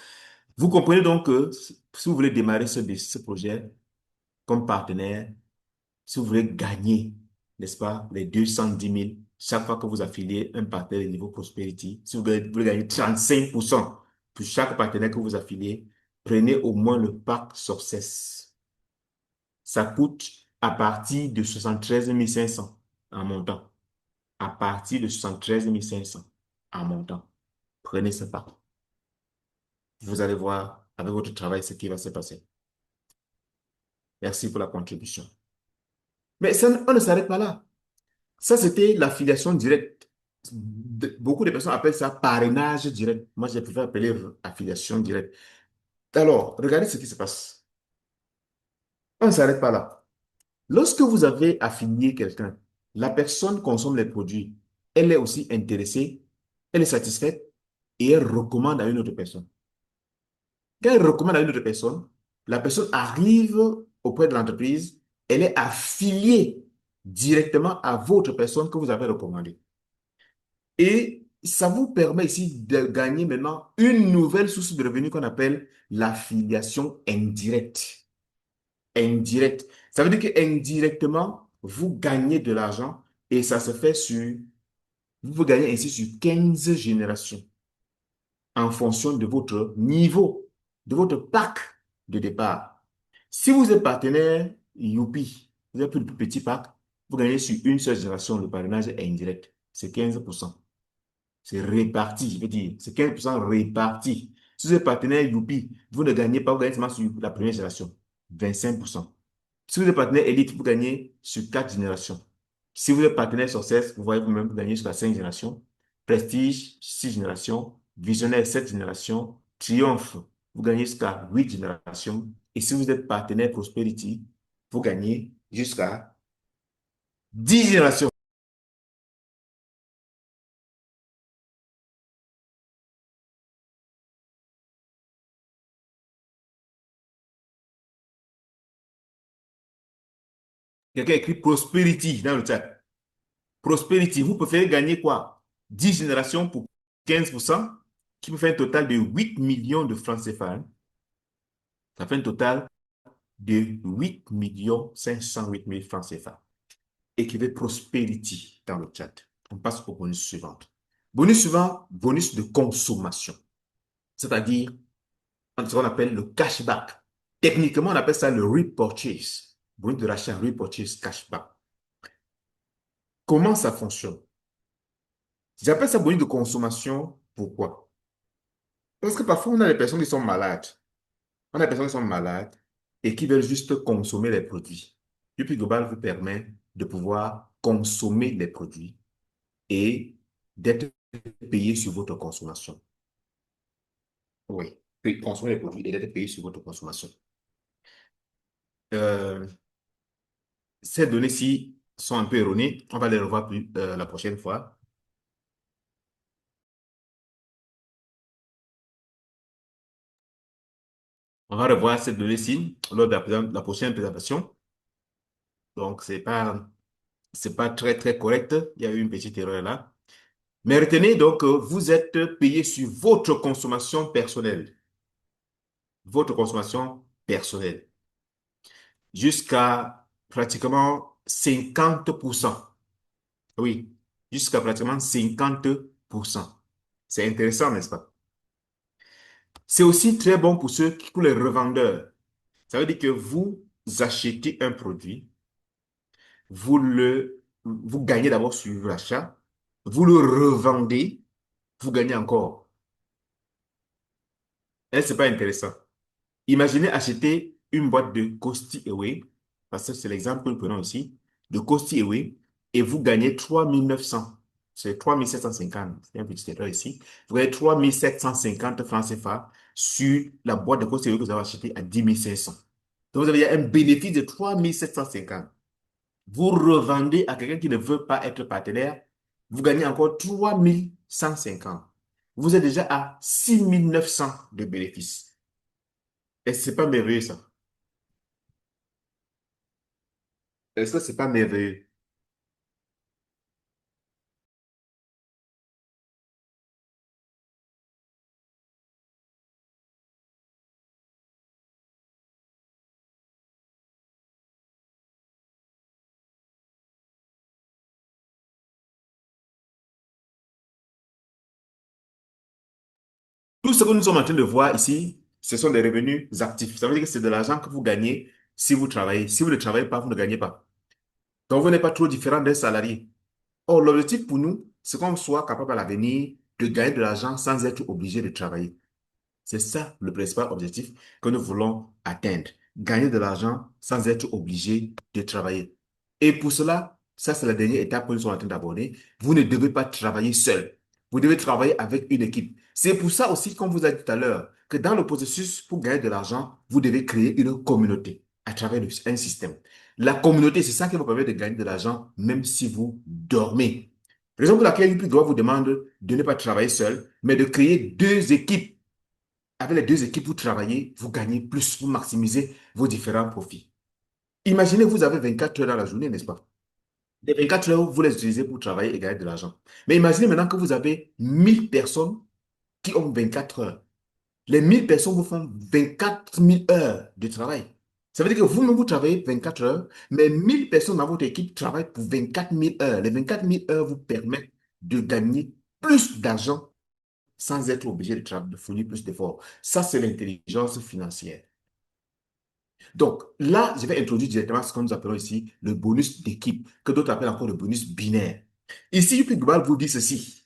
Vous comprenez donc que si vous voulez démarrer ce projet comme partenaire, si vous voulez gagner, n'est-ce pas, les 210 000 chaque fois que vous affiliez un partenaire de niveau Prosperity, si vous voulez gagner 35% pour chaque partenaire que vous affiliez, prenez au moins le pack Success. Ça coûte à partir de 73 500 en montant. À partir de 73 500 en montant. Prenez ce pack. Vous allez voir avec votre travail ce qui va se passer. Merci pour la contribution. Mais on ne s'arrête pas là. Ça, c'était l'affiliation directe. Beaucoup de personnes appellent ça parrainage direct. Moi, j'ai préféré appeler affiliation directe. Alors, regardez ce qui se passe. On ne s'arrête pas là. Lorsque vous avez affilié quelqu'un, la personne consomme les produits. Elle est aussi intéressée, elle est satisfaite et elle recommande à une autre personne. Quand elle recommande à une autre personne, la personne arrive auprès de l'entreprise, elle est affiliée directement à votre personne que vous avez recommandée. Et ça vous permet ici de gagner maintenant une nouvelle source de revenus qu'on appelle l'affiliation indirecte. Indirecte. Ça veut dire que indirectement, vous gagnez de l'argent et ça se fait sur, vous gagnez ainsi sur 15 générations en fonction de votre niveau, de votre pack de départ. Si vous êtes partenaire Youpi, vous avez plus de petit pack, vous gagnez sur une seule génération, le parrainage est indirect, c'est 15%. C'est réparti, je veux dire. C'est 15% réparti. Si vous êtes partenaire Youpi, vous ne gagnez pas, vous gagnez seulement sur la première génération. 25%. Si vous êtes partenaire Elite, vous gagnez sur 4 générations. Si vous êtes partenaire Success, vous voyez vous-même, vous gagnez jusqu'à 5 générations. Prestige, 6 générations. Visionnaire, 7 générations. Triomphe, vous gagnez jusqu'à 8 générations. Et si vous êtes partenaire Prosperity, vous gagnez jusqu'à 10 générations. Quelqu'un écrit Prosperity dans le chat. Prosperity, vous préférez gagner quoi? 10 générations pour 15%, qui vous fait un total de 8 millions de francs CFA, hein. Ça fait un total de 8 millions 508 000 francs CFA. Écrivez Prosperity dans le chat. On passe au bonus suivant. Bonus suivant, bonus de consommation. C'est-à-dire ce qu'on appelle le cashback. Techniquement, on appelle ça le repurchase. Bonus de rachat, repurchase, cashback. Comment ça fonctionne? J'appelle ça bonus de consommation. Pourquoi? Parce que parfois, on a des personnes qui sont malades. On a des personnes qui sont malades et qui veulent juste consommer les produits. UPI Global vous permet de pouvoir consommer les produits et d'être payé sur votre consommation. Oui, puis consommer les produits et d'être payé sur votre consommation. Euh, Ces données-ci sont un peu erronées. On va les revoir la prochaine fois. On va revoir ces données-ci lors de la prochaine présentation. Donc, c'est pas très, très correct. Il y a eu une petite erreur là. Mais retenez donc que vous êtes payé sur votre consommation personnelle. Votre consommation personnelle. Jusqu'à pratiquement 50%. Oui, jusqu'à pratiquement 50%. C'est intéressant, n'est-ce pas? C'est aussi très bon pour pour les revendeurs. Ça veut dire que vous achetez un produit, vous gagnez d'abord sur l'achat, vous le revendez, vous gagnez encore. Et c'est pas intéressant. Imaginez acheter une boîte de Costi Away, parce que c'est l'exemple que nous prenons ici, de Costi Away, et vous gagnez 3 900. C'est 3 750. C'est un petit erreur ici. Vous gagnez 3 750 francs CFA sur la boîte de Costi Away que vous avez achetée à 10 500. Donc, vous avez un bénéfice de 3 750. Vous revendez à quelqu'un qui ne veut pas être partenaire, vous gagnez encore 3 150. Vous êtes déjà à 6 900 de bénéfices. Et c'est pas merveilleux, ça. Est-ce que c'est pas merveilleux? Tout ce que nous sommes en train de voir ici, ce sont des revenus actifs. Ça veut dire que c'est de l'argent que vous gagnez si vous travaillez. Si vous ne travaillez pas, vous ne gagnez pas. Donc, vous n'êtes pas trop différent d'un salarié. Or, l'objectif pour nous, c'est qu'on soit capable à l'avenir de gagner de l'argent sans être obligé de travailler. C'est ça le principal objectif que nous voulons atteindre. Gagner de l'argent sans être obligé de travailler. Et pour cela, ça c'est la dernière étape que nous sommes en train d'aborder. Vous ne devez pas travailler seul. Vous devez travailler avec une équipe. C'est pour ça aussi, comme vous avez dit tout à l'heure, que dans le processus pour gagner de l'argent, vous devez créer une communauté à travers un système. La communauté, c'est ça qui vous permet de gagner de l'argent, même si vous dormez. Raison pour laquelle UP doit vous demander de ne pas travailler seul, mais de créer deux équipes. Avec les deux équipes, vous travaillez, vous gagnez plus, vous maximisez vos différents profits. Imaginez, vous avez 24 heures dans la journée, n'est-ce pas? Les 24 heures, vous les utilisez pour travailler et gagner de l'argent. Mais imaginez maintenant que vous avez 1000 personnes qui ont 24 heures. Les 1000 personnes vous font 24 000 heures de travail. Ça veut dire que vous-même, vous travaillez 24 heures, mais 1000 personnes dans votre équipe travaillent pour 24 000 heures. Les 24 000 heures vous permettent de gagner plus d'argent sans être obligé de fournir plus d'efforts. Ça, c'est l'intelligence financière. Donc là, je vais introduire directement ce que nous appelons ici le bonus d'équipe, que d'autres appellent encore le bonus binaire. Ici, UP Global vous dit ceci.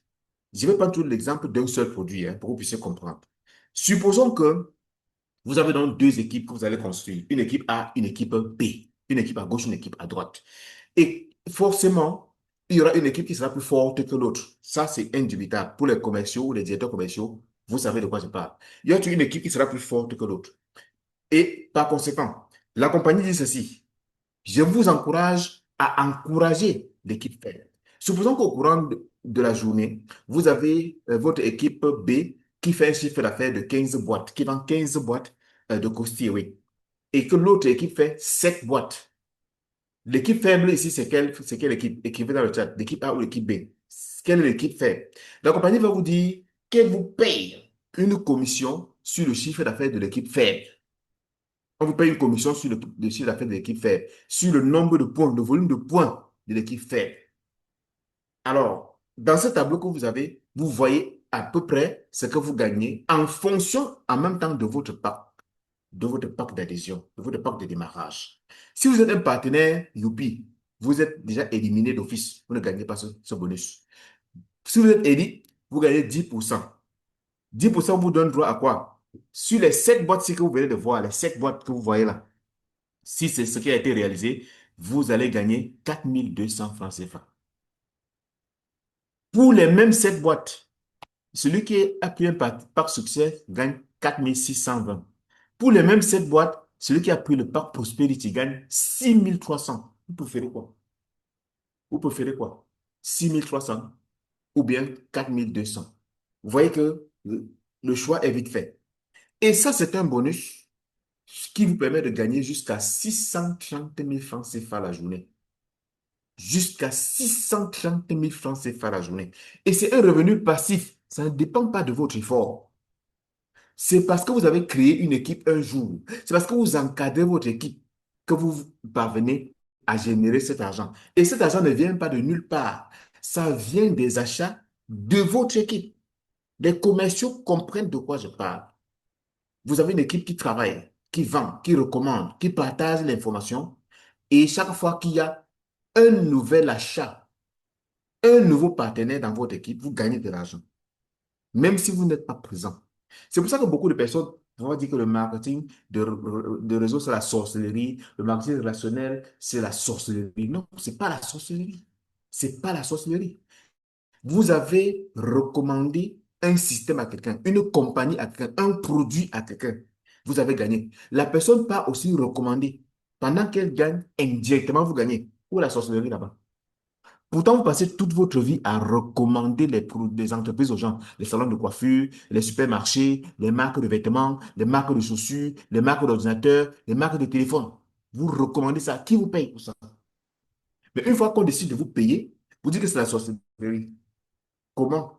Je vais prendre tout l'exemple d'un seul produit pour que vous puissiez comprendre. Supposons que vous avez donc deux équipes que vous allez construire. Une équipe A, une équipe B. Une équipe à gauche, une équipe à droite. Et forcément, il y aura une équipe qui sera plus forte que l'autre. Ça, c'est indubitable. Pour les commerciaux ou les directeurs commerciaux, vous savez de quoi je parle. Il y a une équipe qui sera plus forte que l'autre. Et par conséquent, la compagnie dit ceci. Je vous encourage à encourager l'équipe faible. Supposons qu'au courant de la journée, vous avez votre équipe B qui fait un chiffre d'affaires de 15 boîtes, qui vend 15 boîtes de courtier, oui. Et que l'autre équipe fait 7 boîtes. L'équipe faible ici, c'est quelle équipe? Écrivez dans le chat, l'équipe A ou l'équipe B. Quelle est l'équipe faible? La compagnie va vous dire qu'elle vous paye une commission sur le chiffre d'affaires de l'équipe faible. On vous paye une commission sur le chiffre d'affaires de l'équipe faible, sur le nombre de points, le volume de points de l'équipe faible. Alors, dans ce tableau que vous avez, vous voyez à peu près ce que vous gagnez en fonction, en même temps, de votre pack d'adhésion, de votre pack de démarrage. Si vous êtes un partenaire Youpi, vous êtes déjà éliminé d'office. Vous ne gagnez pas ce bonus. Si vous êtes élite, vous gagnez 10%. 10% vous donne droit à quoi? Sur les 7 boîtes que vous venez de voir, les 7 boîtes que vous voyez là, si c'est ce qui a été réalisé, vous allez gagner 4200 francs CFA. Pour les mêmes 7 boîtes, celui qui a pris un pack succès gagne 4620. Pour les mêmes 7 boîtes, celui qui a pris le pack Prosperity gagne 6300. Vous préférez quoi? Vous préférez quoi? 6300 ou bien 4200. Vous voyez que le choix est vite fait. Et ça, c'est un bonus qui vous permet de gagner jusqu'à 630 000 francs CFA la journée. Jusqu'à 630 000 francs CFA la journée. Et c'est un revenu passif. Ça ne dépend pas de votre effort. C'est parce que vous avez créé une équipe un jour. C'est parce que vous encadrez votre équipe que vous parvenez à générer cet argent. Et cet argent ne vient pas de nulle part. Ça vient des achats de votre équipe. Les commerciaux comprennent de quoi je parle. Vous avez une équipe qui travaille, qui vend, qui recommande, qui partage l'information. Et chaque fois qu'il y a un nouvel achat, un nouveau partenaire dans votre équipe, vous gagnez de l'argent, même si vous n'êtes pas présent. C'est pour ça que beaucoup de personnes vont dire que le marketing de réseau, c'est la sorcellerie, le marketing relationnel, c'est la sorcellerie. Non, c'est pas la sorcellerie. C'est pas la sorcellerie. Vous avez recommandé un système à quelqu'un, une compagnie à quelqu'un, un produit à quelqu'un. Vous avez gagné. La personne peut aussi recommander. Pendant qu'elle gagne, indirectement, vous gagnez. Où est la sorcellerie là-bas? Pourtant, vous passez toute votre vie à recommander des entreprises aux gens, les salons de coiffure, les supermarchés, les marques de vêtements, les marques de chaussures, les marques d'ordinateurs, les marques de téléphone. Vous recommandez ça. Qui vous paye pour ça? Mais une fois qu'on décide de vous payer, vous dites que c'est la sorcellerie. Comment?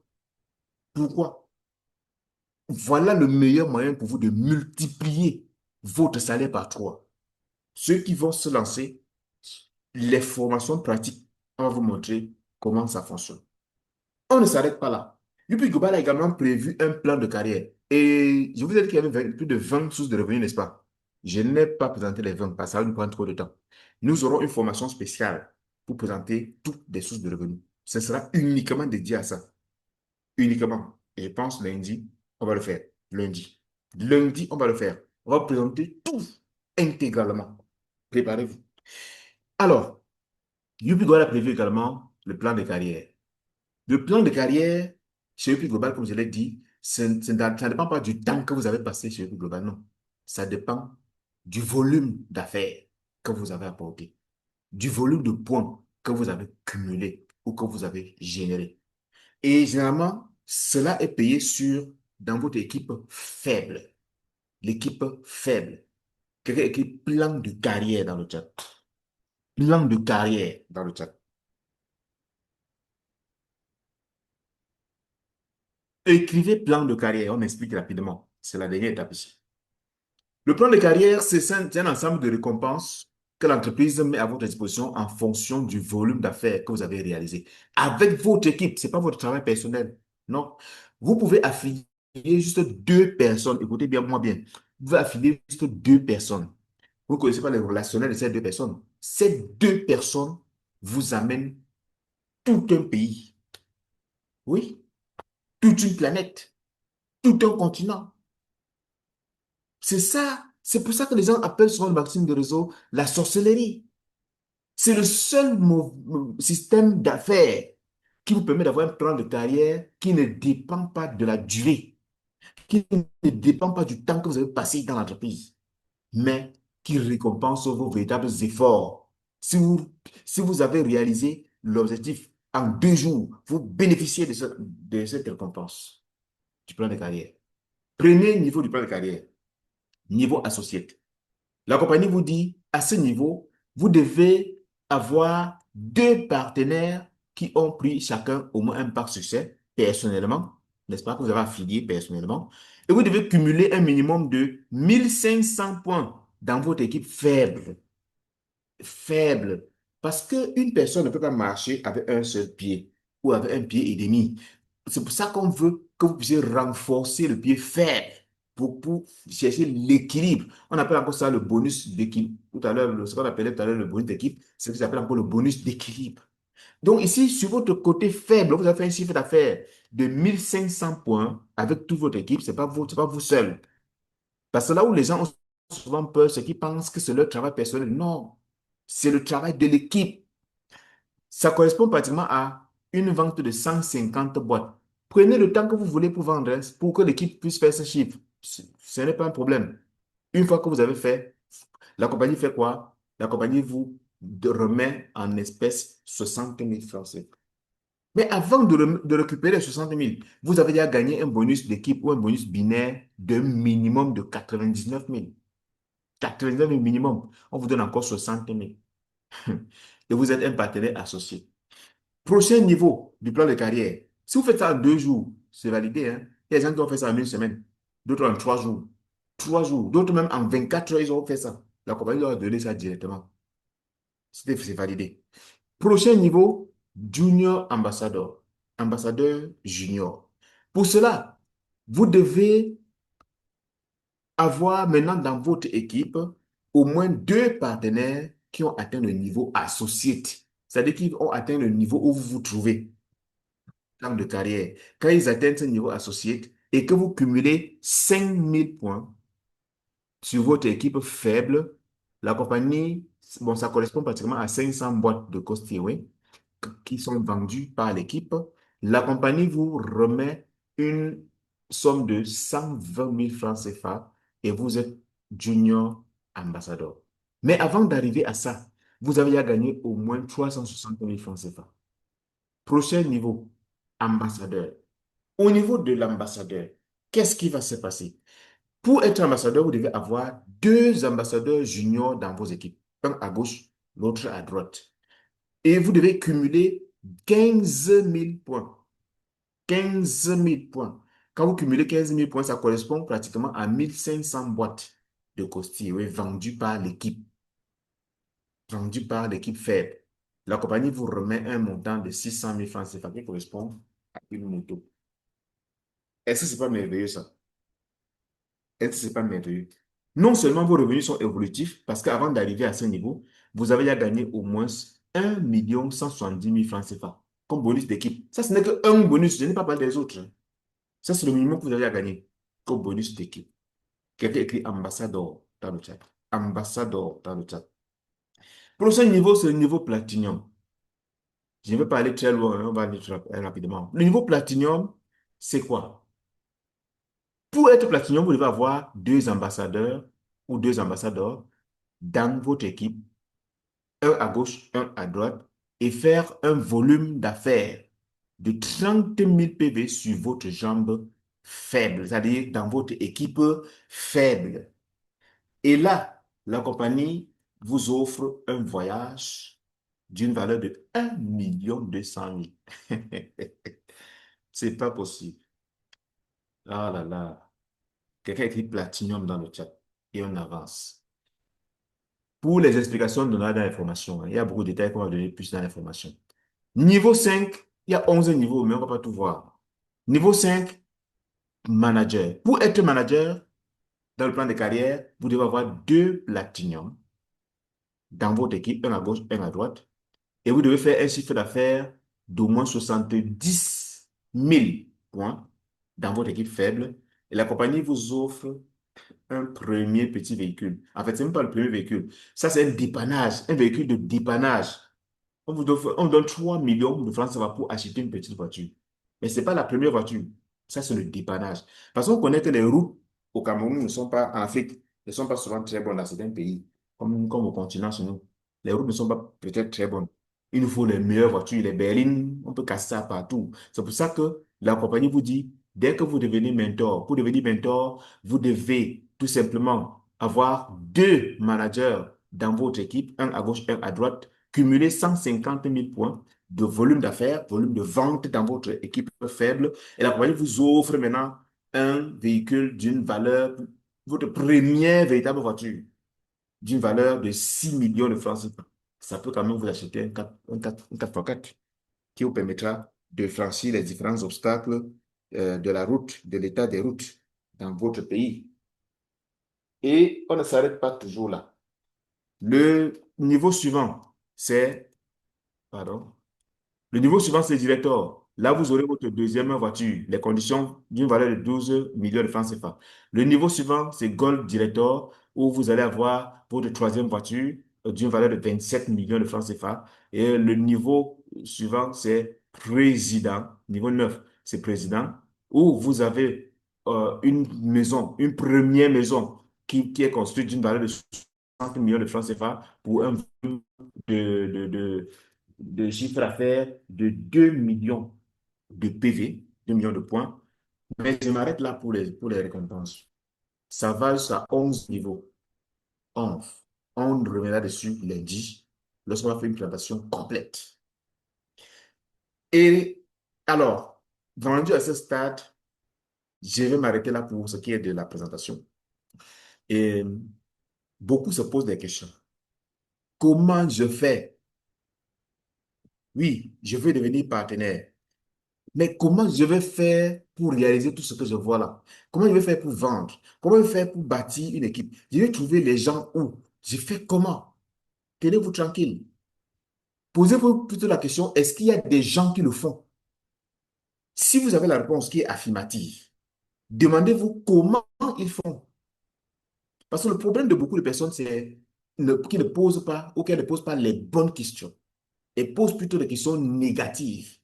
Pourquoi? Voilà le meilleur moyen pour vous de multiplier votre salaire par trois. Ceux qui vont se lancer, les formations pratiques, on va vous montrer comment ça fonctionne. On ne s'arrête pas là. Youpi Global a également prévu un plan de carrière. Et je vous ai dit qu'il y avait plus de 20 sources de revenus, n'est-ce pas? Je n'ai pas présenté les 20 parce que ça va nous prendre trop de temps. Nous aurons une formation spéciale pour présenter toutes les sources de revenus. Ce sera uniquement dédié à ça. Uniquement. Et je pense lundi, on va le faire. Lundi. Lundi, on va le faire. On va présenter tout intégralement. Préparez-vous. Alors, UP Global a prévu également le plan de carrière. Le plan de carrière chez UP Global, comme je l'ai dit, ça ne dépend pas du temps que vous avez passé chez UP Global, non. Ça dépend du volume d'affaires que vous avez apporté, du volume de points que vous avez cumulé ou que vous avez généré. Et généralement, cela est payé dans votre équipe faible. L'équipe faible. Quelqu'un écrit plan de carrière dans le chat. Plan de carrière dans le chat. Écrivez plan de carrière, on explique rapidement. C'est la dernière étape ici. Le plan de carrière, c'est un ensemble de récompenses que l'entreprise met à votre disposition en fonction du volume d'affaires que vous avez réalisé. Avec votre équipe, ce n'est pas votre travail personnel. Non. Vous pouvez affilier juste deux personnes. Écoutez bien, moi bien. Vous pouvez affilier juste deux personnes. Vous ne connaissez pas les relationnels de ces deux personnes. Ces deux personnes vous amènent tout un pays. Oui, toute une planète, tout un continent. C'est ça. C'est pour ça que les gens appellent sur le marketing de réseau la sorcellerie. C'est le seul système d'affaires qui vous permet d'avoir un plan de carrière qui ne dépend pas de la durée, qui ne dépend pas du temps que vous avez passé dans l'entreprise, mais qui récompense vos véritables efforts. Si vous, si vous avez réalisé l'objectif en 2 jours, vous bénéficiez de cette récompense du plan de carrière. Premier niveau du plan de carrière, niveau associé. La compagnie vous dit, à ce niveau, vous devez avoir deux partenaires qui ont pris chacun au moins un part succès personnellement, n'est-ce pas, que vous avez affilié personnellement, et vous devez cumuler un minimum de 1 500 points dans votre équipe faible. Faible. Parce qu'une personne ne peut pas marcher avec un seul pied ou avec un pied et demi. C'est pour ça qu'on veut que vous puissiez renforcer le pied faible pour chercher l'équilibre. On appelle encore ça le bonus d'équilibre. Tout à l'heure, ce qu'on appelait tout à l'heure le bonus d'équipe, c'est ce qu'on appelle encore le bonus d'équilibre. Donc ici, sur votre côté faible, vous avez fait un chiffre d'affaires de 1 500 points avec toute votre équipe, c'est pas vous seul. Parce que là où les gens ont souvent peur, c'est qu'ils pensent que c'est leur travail personnel. Non, c'est le travail de l'équipe. Ça correspond pratiquement à une vente de 150 boîtes. Prenez le temps que vous voulez pour vendre, hein, pour que l'équipe puisse faire ce chiffre. Ce n'est pas un problème. Une fois que vous avez fait, la compagnie fait quoi? La compagnie vous remet en espèces 60 000 francs CFA. Mais avant de récupérer les 60 000, vous avez déjà gagné un bonus d'équipe ou un bonus binaire d'un minimum de 99 000. 99 000 minimum. On vous donne encore 60 000. Et vous êtes un partenaire associé. Prochain niveau du plan de carrière. Si vous faites ça en 2 jours, c'est validé, hein. Il y a des gens qui ont fait ça en une semaine, d'autres en 3 jours. 3 jours, d'autres même en 24 heures, ils ont fait ça. La compagnie leur a donné ça directement. C'est validé. Prochain niveau, junior ambassadeur. Ambassadeur junior. Pour cela, vous devez avoir maintenant dans votre équipe au moins deux partenaires qui ont atteint le niveau associate. C'est-à-dire qu'ils ont atteint le niveau où vous vous trouvez plan de carrière. Quand ils atteignent ce niveau associate et que vous cumulez 5 000 points sur votre équipe faible, la compagnie, bon, ça correspond pratiquement à 500 boîtes de Costeway qui sont vendues par l'équipe. La compagnie vous remet une somme de 120 000 francs CFA et vous êtes junior ambassadeur. Mais avant d'arriver à ça, vous avez à gagner au moins 360 000 francs CFA. Prochain niveau, ambassadeur. Au niveau de l'ambassadeur, qu'est-ce qui va se passer? Pour être ambassadeur, vous devez avoir deux ambassadeurs juniors dans vos équipes, un à gauche, l'autre à droite. Et vous devez cumuler 15 000 points. 15 000 points. Quand vous cumulez 15 000 points, ça correspond pratiquement à 1 500 boîtes de costumes vendues par l'équipe, vendues par l'équipe faible. La compagnie vous remet un montant de 600 000 francs CFA qui correspond à une moto. Est-ce que ce n'est pas merveilleux ça? Est-ce que ce n'est pas merveilleux? Non seulement vos revenus sont évolutifs, parce qu'avant d'arriver à ce niveau, vous avez à gagner au moins 1 170 000 francs CFA comme bonus d'équipe. Ça, ce n'est qu'un bonus, je n'ai pas parlé des autres. Ça, c'est le minimum que vous avez à gagner comme bonus d'équipe. Quelqu'un écrit ambassadeur dans le chat. Ambassadeur dans le chat. Prochain niveau, c'est le niveau platinum. Je ne vais pas aller très loin, hein, on va aller rapidement. Le niveau platinium, c'est quoi? Pour être platinium, vous devez avoir deux ambassadeurs ou deux ambassadeurs dans votre équipe, un à gauche, un à droite, et faire un volume d'affaires de 30 000 PV sur votre jambe faible, c'est-à-dire dans votre équipe faible. Et là, la compagnie vous offre un voyage d'une valeur de 1 200 000. C'est pas possible. Ah là là. Quelqu'un écrit Platinum dans le chat et on avance. Pour les explications données dans l'information, hein, il y a beaucoup de détails qu'on va donner plus dans l'information. Niveau 5, il y a 11 niveaux, mais on ne va pas tout voir. Niveau 5, manager. Pour être manager, dans le plan de carrière, vous devez avoir deux Platinum dans votre équipe, un à gauche, un à droite. Et vous devez faire un chiffre d'affaires d'au moins 70 000 points dans votre équipe faible. Et la compagnie vous offre un premier petit véhicule. En fait, ce n'est même pas le premier véhicule. Ça, c'est un dépannage, un véhicule de dépannage. On vous donne 3 millions de francs CFA pour acheter une petite voiture. Mais ce n'est pas la première voiture. Ça, c'est le dépannage. Parce qu'on connaît que les routes au Cameroun ne sont pas, en Afrique, ne sont pas souvent très bonnes dans certains pays, comme au continent chez nous. Les routes ne sont pas peut-être très bonnes. Il nous faut les meilleures voitures, les berlines, on peut casser ça partout. C'est pour ça que la compagnie vous dit, dès que vous devenez mentor, pour devenir mentor, vous devez tout simplement avoir deux managers dans votre équipe, un à gauche, un à droite, cumuler 150 000 points de volume d'affaires, volume de vente dans votre équipe faible. Et la compagnie vous offre maintenant un véhicule d'une valeur, votre première véritable voiture, d'une valeur de 6 millions de francs CFA. Ça peut quand même vous acheter un 4x4 qui vous permettra de franchir les différents obstacles de la route, de l'état des routes dans votre pays. Et on ne s'arrête pas toujours là. Le niveau suivant, c'est, pardon, le niveau suivant, c'est directeur. Là, vous aurez votre deuxième voiture, les conditions d'une valeur de 12 millions de francs CFA. Le niveau suivant, c'est Gold Director, où vous allez avoir votre troisième voiture d'une valeur de 27 millions de francs CFA. Et le niveau suivant, c'est Président. Niveau 9, c'est Président, où vous avez une maison, une première maison qui est construite d'une valeur de 60 millions de francs CFA pour un volume de chiffre d'affaires de 2 millions de PV, 2 millions de points. Mais je m'arrête là pour les récompenses. Ça va jusqu'à 11 niveaux. 11. On reviendra dessus lundi lorsqu'on va faire une présentation complète. Et alors, vendu à ce stade, je vais m'arrêter là pour ce qui est de la présentation. Et beaucoup se posent des questions. Comment je fais? Oui, je veux devenir partenaire. Mais comment je vais faire pour réaliser tout ce que je vois là? Comment je vais faire pour vendre? Comment je vais faire pour bâtir une équipe? Je vais trouver les gens où? Je fais comment? Tenez-vous tranquille. Posez-vous plutôt la question, est-ce qu'il y a des gens qui le font? Si vous avez la réponse qui est affirmative, demandez-vous comment ils font. Parce que le problème de beaucoup de personnes, c'est qui ne posent pas ou qui ne posent pas les bonnes questions et posent plutôt des questions négatives.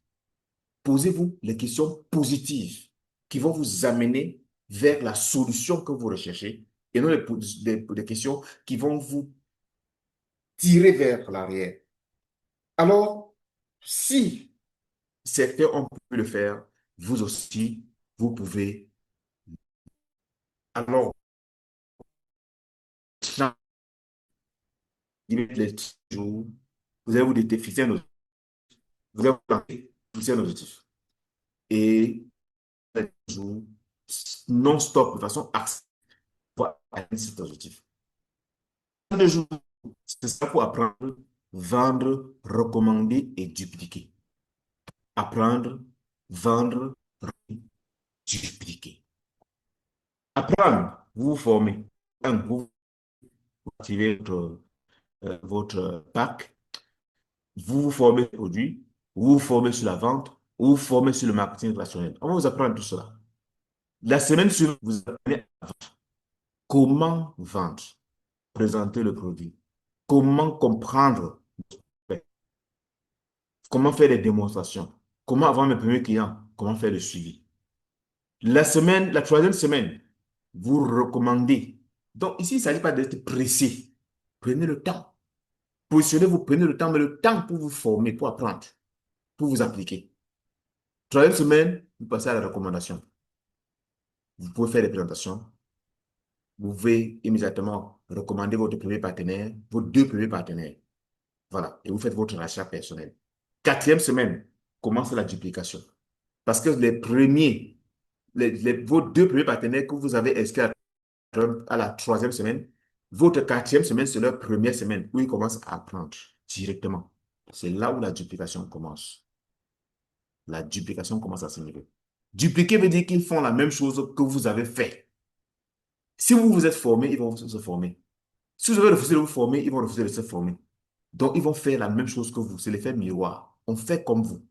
Posez-vous les questions positives qui vont vous amener vers la solution que vous recherchez et non des questions qui vont vous tirer vers l'arrière. Alors, si certains ont pu le faire, vous aussi, vous pouvez. Alors, chaque jour, vous allez vous fixer un objectif. Vous allez vous fixer un objectif. Et jour, non-stop, de façon active, pour atteindre cet objectif. 2 jours, c'est ça pour apprendre, vendre, recommander et dupliquer. Apprendre, vendre, dupliquer. Apprendre, vous vous formez. Vous activez votre pack, vous vous formez sur le produit, vous vous formez sur la vente, vous vous formez sur le marketing relationnel. On va vous apprendre tout cela. La semaine suivante, vous apprenez comment vendre, présenter le produit, comment comprendre comment faire des démonstrations, comment avoir mes premiers clients, comment faire le suivi. La semaine, la troisième semaine, vous recommandez. Donc ici, il ne s'agit pas d'être pressé. Prenez le temps. Positionnez-vous, prenez le temps, mais le temps pour vous former, pour apprendre, pour vous appliquer. Troisième semaine, vous passez à la recommandation. Vous pouvez faire des présentations. Vous pouvez immédiatement recommander votre premier partenaire, vos deux premiers partenaires. Voilà. Et vous faites votre rachat personnel. Quatrième semaine, commence la duplication. Parce que les premiers, vos deux premiers partenaires que vous avez inscrits à la troisième semaine, votre quatrième semaine, c'est leur première semaine où ils commencent à apprendre directement. C'est là où la duplication commence. La duplication commence à ce niveau. Dupliquer veut dire qu'ils font la même chose que vous avez fait. Si vous vous êtes formé, ils vont se former. Si vous avez refusé de vous former, ils vont refuser de se former. Donc, ils vont faire la même chose que vous. C'est l'effet miroir. On fait comme vous.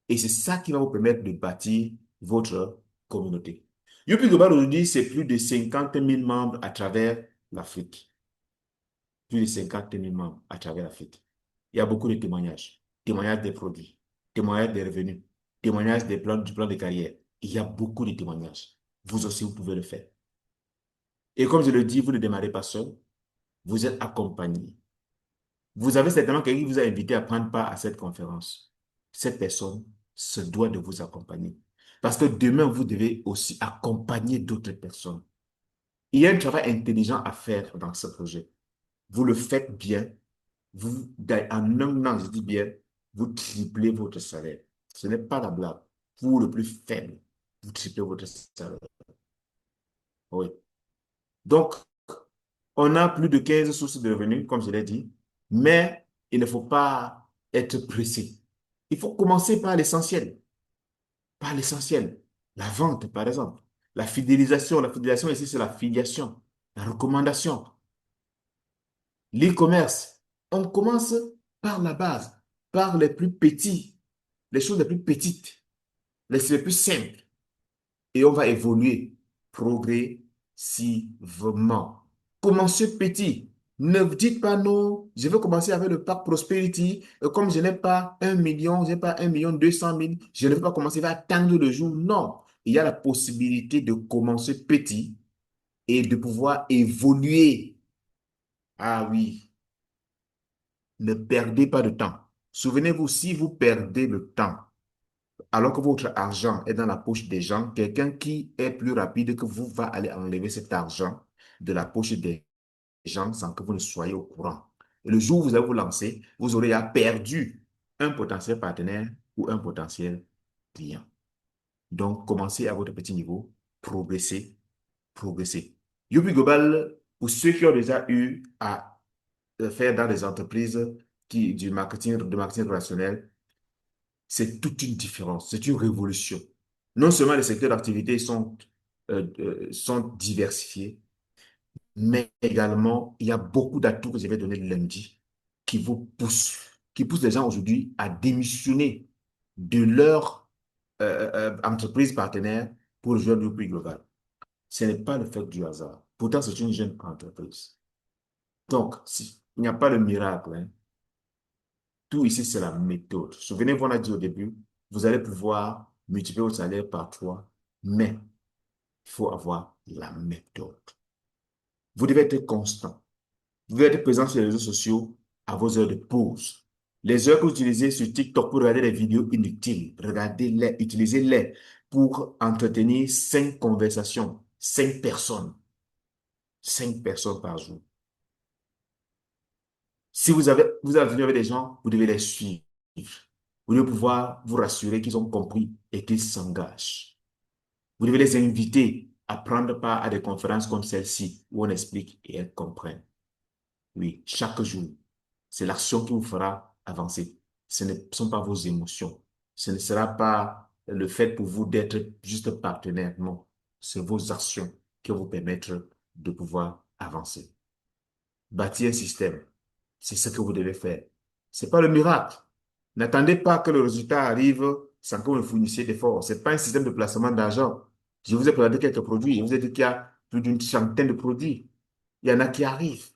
Et c'est ça qui va vous permettre de bâtir votre communauté. Youpi Global aujourd'hui, c'est plus de 50 000 membres à travers l'Afrique. Plus de 50 000 membres à travers l'Afrique. Il y a beaucoup de témoignages. Témoignages des produits, témoignages des revenus, témoignages du plan de carrière. Il y a beaucoup de témoignages. Vous aussi, vous pouvez le faire. Et comme je le dis, vous ne démarrez pas seul. Vous êtes accompagné. Vous avez certainement quelqu'un qui vous a invité à prendre part à cette conférence. Cette personne se doit de vous accompagner. Parce que demain, vous devez aussi accompagner d'autres personnes. Il y a un travail intelligent à faire dans ce projet. Vous le faites bien. En un an, je dis bien, vous triplez votre salaire. Ce n'est pas la blague. Pour le plus faible, vous triplez votre salaire. Oui. Donc, on a plus de 15 sources de revenus, comme je l'ai dit, mais il ne faut pas être pressé. Il faut commencer par l'essentiel. Par l'essentiel. La vente, par exemple. La fidélisation. La fidélisation ici, c'est la filiation. La recommandation. L'e-commerce. On commence par la base, par les plus petits, les choses les plus petites, les plus simples. Et on va évoluer progressivement. Commencez petit. Ne dites pas non, je veux commencer avec le pack Prosperity. Comme je n'ai pas 1 million, je n'ai pas 1 200 000, je ne veux pas commencer à attendre le jour. Non, il y a la possibilité de commencer petit et de pouvoir évoluer. Ah oui, ne perdez pas de temps. Souvenez-vous, si vous perdez le temps, alors que votre argent est dans la poche des gens, quelqu'un qui est plus rapide que vous va aller enlever cet argent de la poche des gens sans que vous ne soyez au courant. Et le jour où vous allez vous lancer, vous aurez perdu un potentiel partenaire ou un potentiel client. Donc, commencez à votre petit niveau, progressez, progressez. Youpi Global, pour ceux qui ont déjà eu à faire dans des entreprises de marketing relationnel, c'est toute une différence, c'est une révolution. Non seulement les secteurs d'activité sont diversifiés, mais également, il y a beaucoup d'atouts que je vais donner lundi qui vous poussent, qui poussent les gens aujourd'hui à démissionner de leur entreprise partenaire pour rejoindre le prix global. Ce n'est pas le fait du hasard. Pourtant, c'est une jeune entreprise. Donc, il n'y a pas de miracle, hein. Tout ici, c'est la méthode. Souvenez-vous, on a dit au début, vous allez pouvoir multiplier votre salaire par 3, mais il faut avoir la méthode. Vous devez être constant. Vous devez être présent sur les réseaux sociaux à vos heures de pause. Les heures que vous utilisez sur TikTok pour regarder des vidéos inutiles, regardez-les, utilisez-les pour entretenir 5 conversations, 5 personnes, 5 personnes par jour. Si vous avez avec des gens, vous devez les suivre. Vous devez pouvoir vous rassurer qu'ils ont compris et qu'ils s'engagent. Vous devez les inviter à prendre part à des conférences comme celle-ci où on explique et elles comprennent. Oui, chaque jour. C'est l'action qui vous fera avancer. Ce ne sont pas vos émotions. Ce ne sera pas le fait pour vous d'être juste partenaire. Non, c'est vos actions qui vont vous permettre de pouvoir avancer. Bâtir un système, c'est ce que vous devez faire. Ce n'est pas le miracle. N'attendez pas que le résultat arrive sans que vous ne fournissiez d'efforts. Ce n'est pas un système de placement d'argent. Je vous ai présenté quelques produits. Je vous ai dit qu'il y a plus d'une centaine de produits. Il y en a qui arrivent.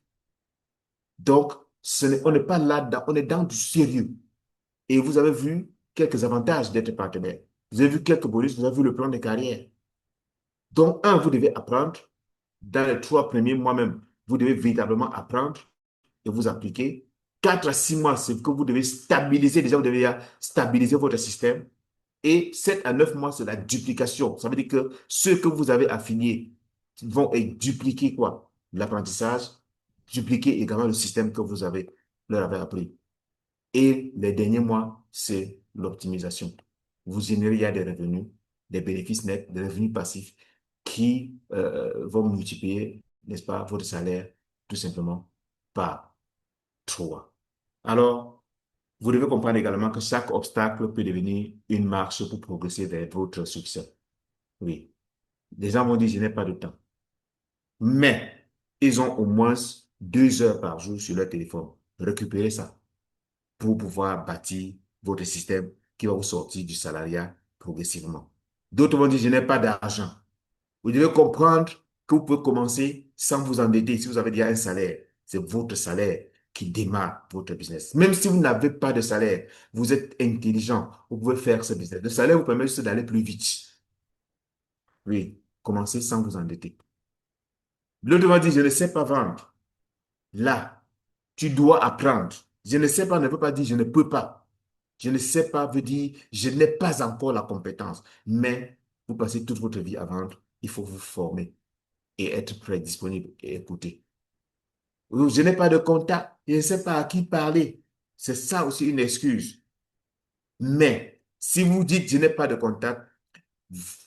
Donc, on n'est pas là, on est dans du sérieux. Et vous avez vu quelques avantages d'être partenaire. Vous avez vu quelques bonus, vous avez vu le plan de carrière. Donc, un, vous devez apprendre. Dans les 3 premiers mois même, vous devez véritablement apprendre et vous appliquer. 4 à 6 mois, c'est que vous devez stabiliser. Déjà, vous devez stabiliser votre système. Et 7 à 9 mois, c'est la duplication. Ça veut dire que ceux que vous avez affiliés vont dupliquer quoi? L'apprentissage, dupliquer également le système que vous avez, leur avez appris. Et les derniers mois, c'est l'optimisation. Vous générez, il y a des revenus, des bénéfices nets, des revenus passifs qui vont multiplier, n'est-ce pas, votre salaire tout simplement par 3. Alors, vous devez comprendre également que chaque obstacle peut devenir une marche pour progresser vers votre succès. Oui, les gens vont dire, je n'ai pas de temps. Mais ils ont au moins 2 heures par jour sur leur téléphone. Récupérez ça pour pouvoir bâtir votre système qui va vous sortir du salariat progressivement. D'autres vont dire, je n'ai pas d'argent. Vous devez comprendre que vous pouvez commencer sans vous endetter. Si vous avez déjà un salaire, c'est votre salaire qui démarre votre business. Même si vous n'avez pas de salaire, vous êtes intelligent, vous pouvez faire ce business. Le salaire vous permet juste d'aller plus vite. Oui, commencez sans vous endetter. L'autre va dire, je ne sais pas vendre. Là, tu dois apprendre. Je ne sais pas ne veut pas dire je ne peux pas. Je ne sais pas veut dire je n'ai pas encore la compétence. Mais vous passez toute votre vie à vendre. Il faut vous former et être prêt, disponible et écouter. Je n'ai pas de contact. Je ne sais pas à qui parler. C'est ça aussi une excuse. Mais si vous dites je n'ai pas de contact,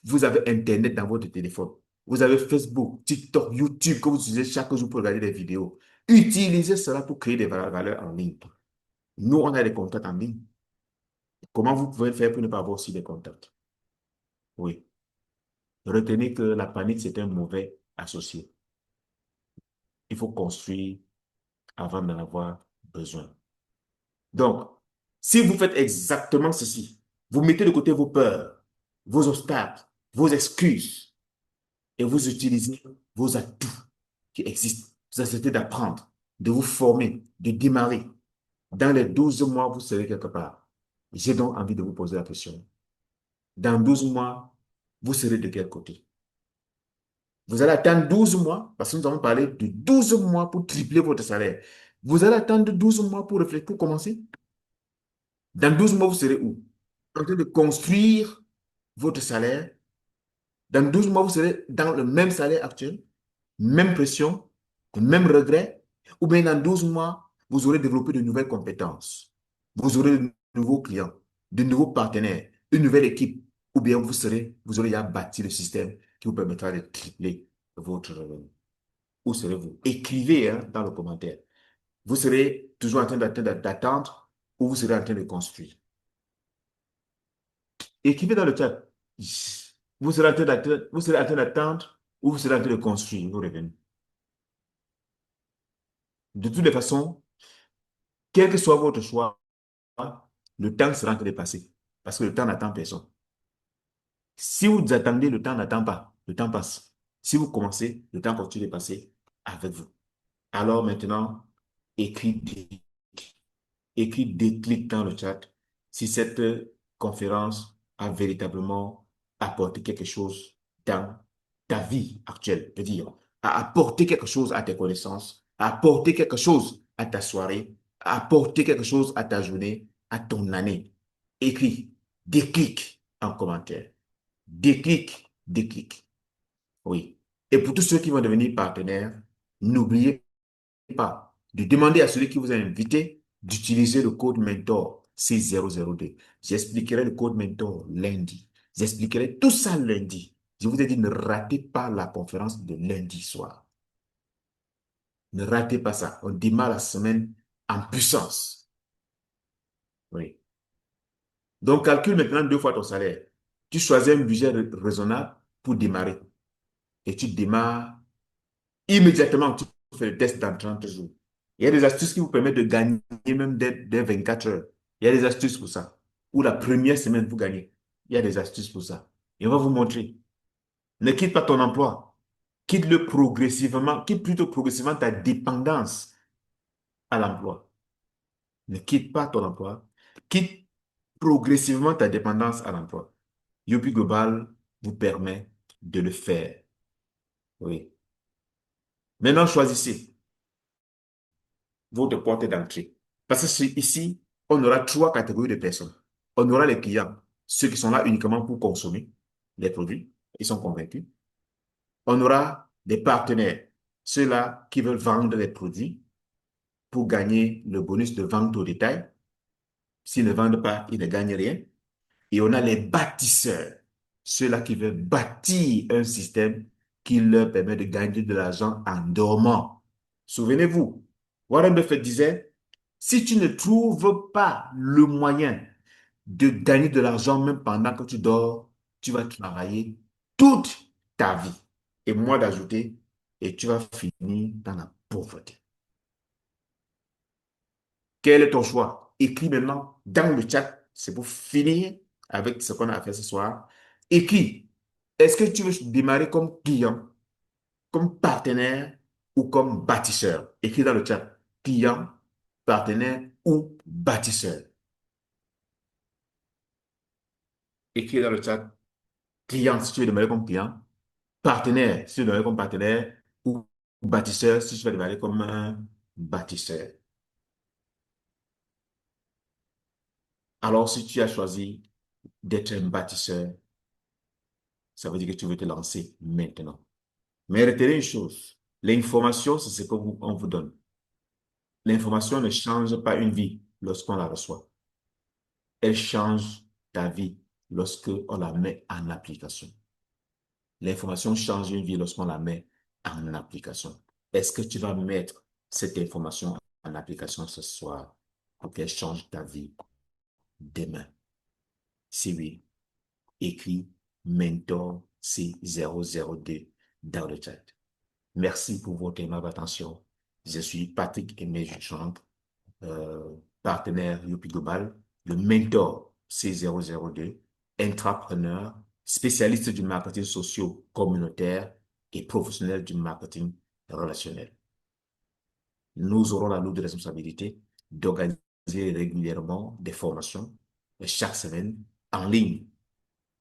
vous avez Internet dans votre téléphone. Vous avez Facebook, TikTok, YouTube que vous utilisez chaque jour pour regarder des vidéos. Utilisez cela pour créer des valeurs en ligne. Nous, on a des contacts en ligne. Comment vous pouvez faire pour ne pas avoir aussi des contacts? Oui. Retenez que la panique, c'est un mauvais associé. Il faut construire avant d'en avoir besoin. Donc, si vous faites exactement ceci, vous mettez de côté vos peurs, vos obstacles, vos excuses, et vous utilisez vos atouts qui existent. Vous acceptez d'apprendre, de vous former, de démarrer. Dans les 12 mois, vous serez quelque part. J'ai donc envie de vous poser la question. Dans 12 mois, vous serez de quel côté? Vous allez attendre 12 mois, parce que nous avons parlé de 12 mois pour tripler votre salaire. Vous allez attendre 12 mois pour réfléchir, pour commencer. Dans 12 mois, vous serez où? En train de construire votre salaire. Dans 12 mois, vous serez dans le même salaire actuel, même pression, même regret. Ou bien dans 12 mois, vous aurez développé de nouvelles compétences. Vous aurez de nouveaux clients, de nouveaux partenaires, une nouvelle équipe. Ou bien vous aurez déjà bâti le système qui vous permettra de tripler votre revenu. Où serez-vous? Écrivez hein, dans le commentaire. Vous serez toujours en train d'attendre ou vous serez en train de construire. Écrivez dans le chat. Vous serez en train d'attendre, vous serez en train d'attendre ou vous serez en train de construire vos revenus. De toutes les façons, quel que soit votre choix, le temps sera en train de passer. Parce que le temps n'attend personne. Si vous attendez, le temps n'attend pas. Le temps passe. Si vous commencez, le temps continue de passer avec vous. Alors maintenant, écrivez écrit déclic dans le chat si cette conférence a véritablement apporté quelque chose dans ta vie actuelle, je veux dire, a apporté quelque chose à tes connaissances, a apporté quelque chose à ta soirée, a apporté quelque chose à ta journée, à ton année. Écris, déclic en commentaire. Déclic, déclic. Oui. Et pour tous ceux qui vont devenir partenaires, n'oubliez pas de demander à celui qui vous a invité d'utiliser le code mentor C002. J'expliquerai le code mentor lundi. J'expliquerai tout ça lundi. Je vous ai dit, ne ratez pas la conférence de lundi soir. Ne ratez pas ça. On démarre la semaine en puissance. Oui. Donc, calcule maintenant 2 fois ton salaire. Tu choisis un budget raisonnable pour démarrer. Et tu démarres immédiatement. Tu fais le test dans 30 jours. Il y a des astuces qui vous permettent de gagner même dès 24 heures. Il y a des astuces pour ça. Ou la première semaine, vous gagnez. Il y a des astuces pour ça. Et on va vous montrer. Ne quitte pas ton emploi. Quitte-le progressivement. Quitte plutôt progressivement ta dépendance à l'emploi. Ne quitte pas ton emploi. Quitte progressivement ta dépendance à l'emploi. Yopi Global vous permet de le faire. Oui. Maintenant, choisissez votre porte d'entrée. Parce que ici, on aura trois catégories de personnes. On aura les clients, ceux qui sont là uniquement pour consommer les produits, ils sont convaincus. On aura des partenaires, ceux-là qui veulent vendre les produits pour gagner le bonus de vente au détail. S'ils ne vendent pas, ils ne gagnent rien. Et on a les bâtisseurs, ceux-là qui veulent bâtir un système qui leur permet de gagner de l'argent en dormant. Souvenez-vous, Warren Buffett disait, si tu ne trouves pas le moyen de gagner de l'argent même pendant que tu dors, tu vas travailler toute ta vie. Et moi d'ajouter, et tu vas finir dans la pauvreté. Quel est ton choix? Écris maintenant dans le chat. C'est pour finir avec ce qu'on a fait ce soir. Écris. Est-ce que tu veux démarrer comme client, comme partenaire ou comme bâtisseur? Écris dans le chat. Client, partenaire ou bâtisseur. Écris dans le chat. Client, si tu veux démarrer comme client. Partenaire, si tu veux démarrer comme partenaire. Ou bâtisseur, si tu veux démarrer comme un bâtisseur. Alors, si tu as choisi d'être un bâtisseur, ça veut dire que tu veux te lancer maintenant. Mais retenez une chose, l'information, c'est ce qu'on vous donne. L'information ne change pas une vie lorsqu'on la reçoit. Elle change ta vie lorsqu'on la met en application. L'information change une vie lorsqu'on la met en application. Est-ce que tu vas mettre cette information en application ce soir pour qu'elle change ta vie demain? Si oui, écris Mentor C002 dans le chat. Merci pour votre aimable attention. Je suis Patrick Aimé Juchank, partenaire Youpi Global, le mentor C002, intrapreneur, spécialiste du marketing socio-communautaire et professionnel du marketing relationnel. Nous aurons la lourde responsabilité d'organiser régulièrement des formations chaque semaine en ligne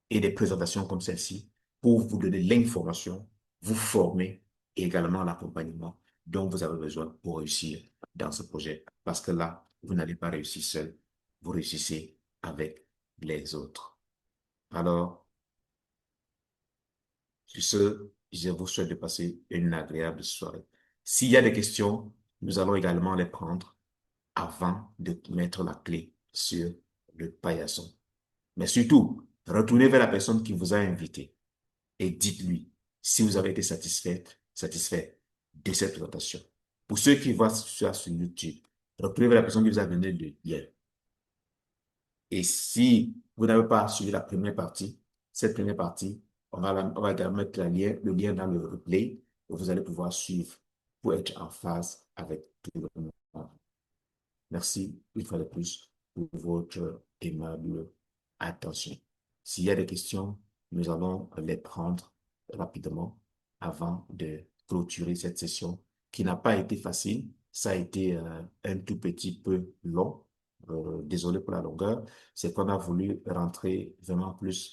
et des présentations comme celle-ci pour vous donner l'information, vous former et également l'accompagnement dont vous avez besoin pour réussir dans ce projet. Parce que là, vous n'allez pas réussir seul, vous réussissez avec les autres. Alors, sur ce, je vous souhaite de passer une agréable soirée. S'il y a des questions, nous allons également les prendre avant de mettre la clé sur le paillasson. Mais surtout, retournez vers la personne qui vous a invité et dites-lui si vous avez été satisfait de cette présentation. Pour ceux qui voient ça sur YouTube, retournez vers la personne qui vous a donné le lien. Et si vous n'avez pas suivi la première partie, cette première partie, on va également mettre le lien dans le replay et vous allez pouvoir suivre pour être en phase avec tout le monde. Merci une fois de plus pour votre aimable attention. S'il y a des questions, nous allons les prendre rapidement avant de clôturer cette session qui n'a pas été facile. Ça a été un tout petit peu long. Désolé pour la longueur. C'est qu'on a voulu rentrer vraiment plus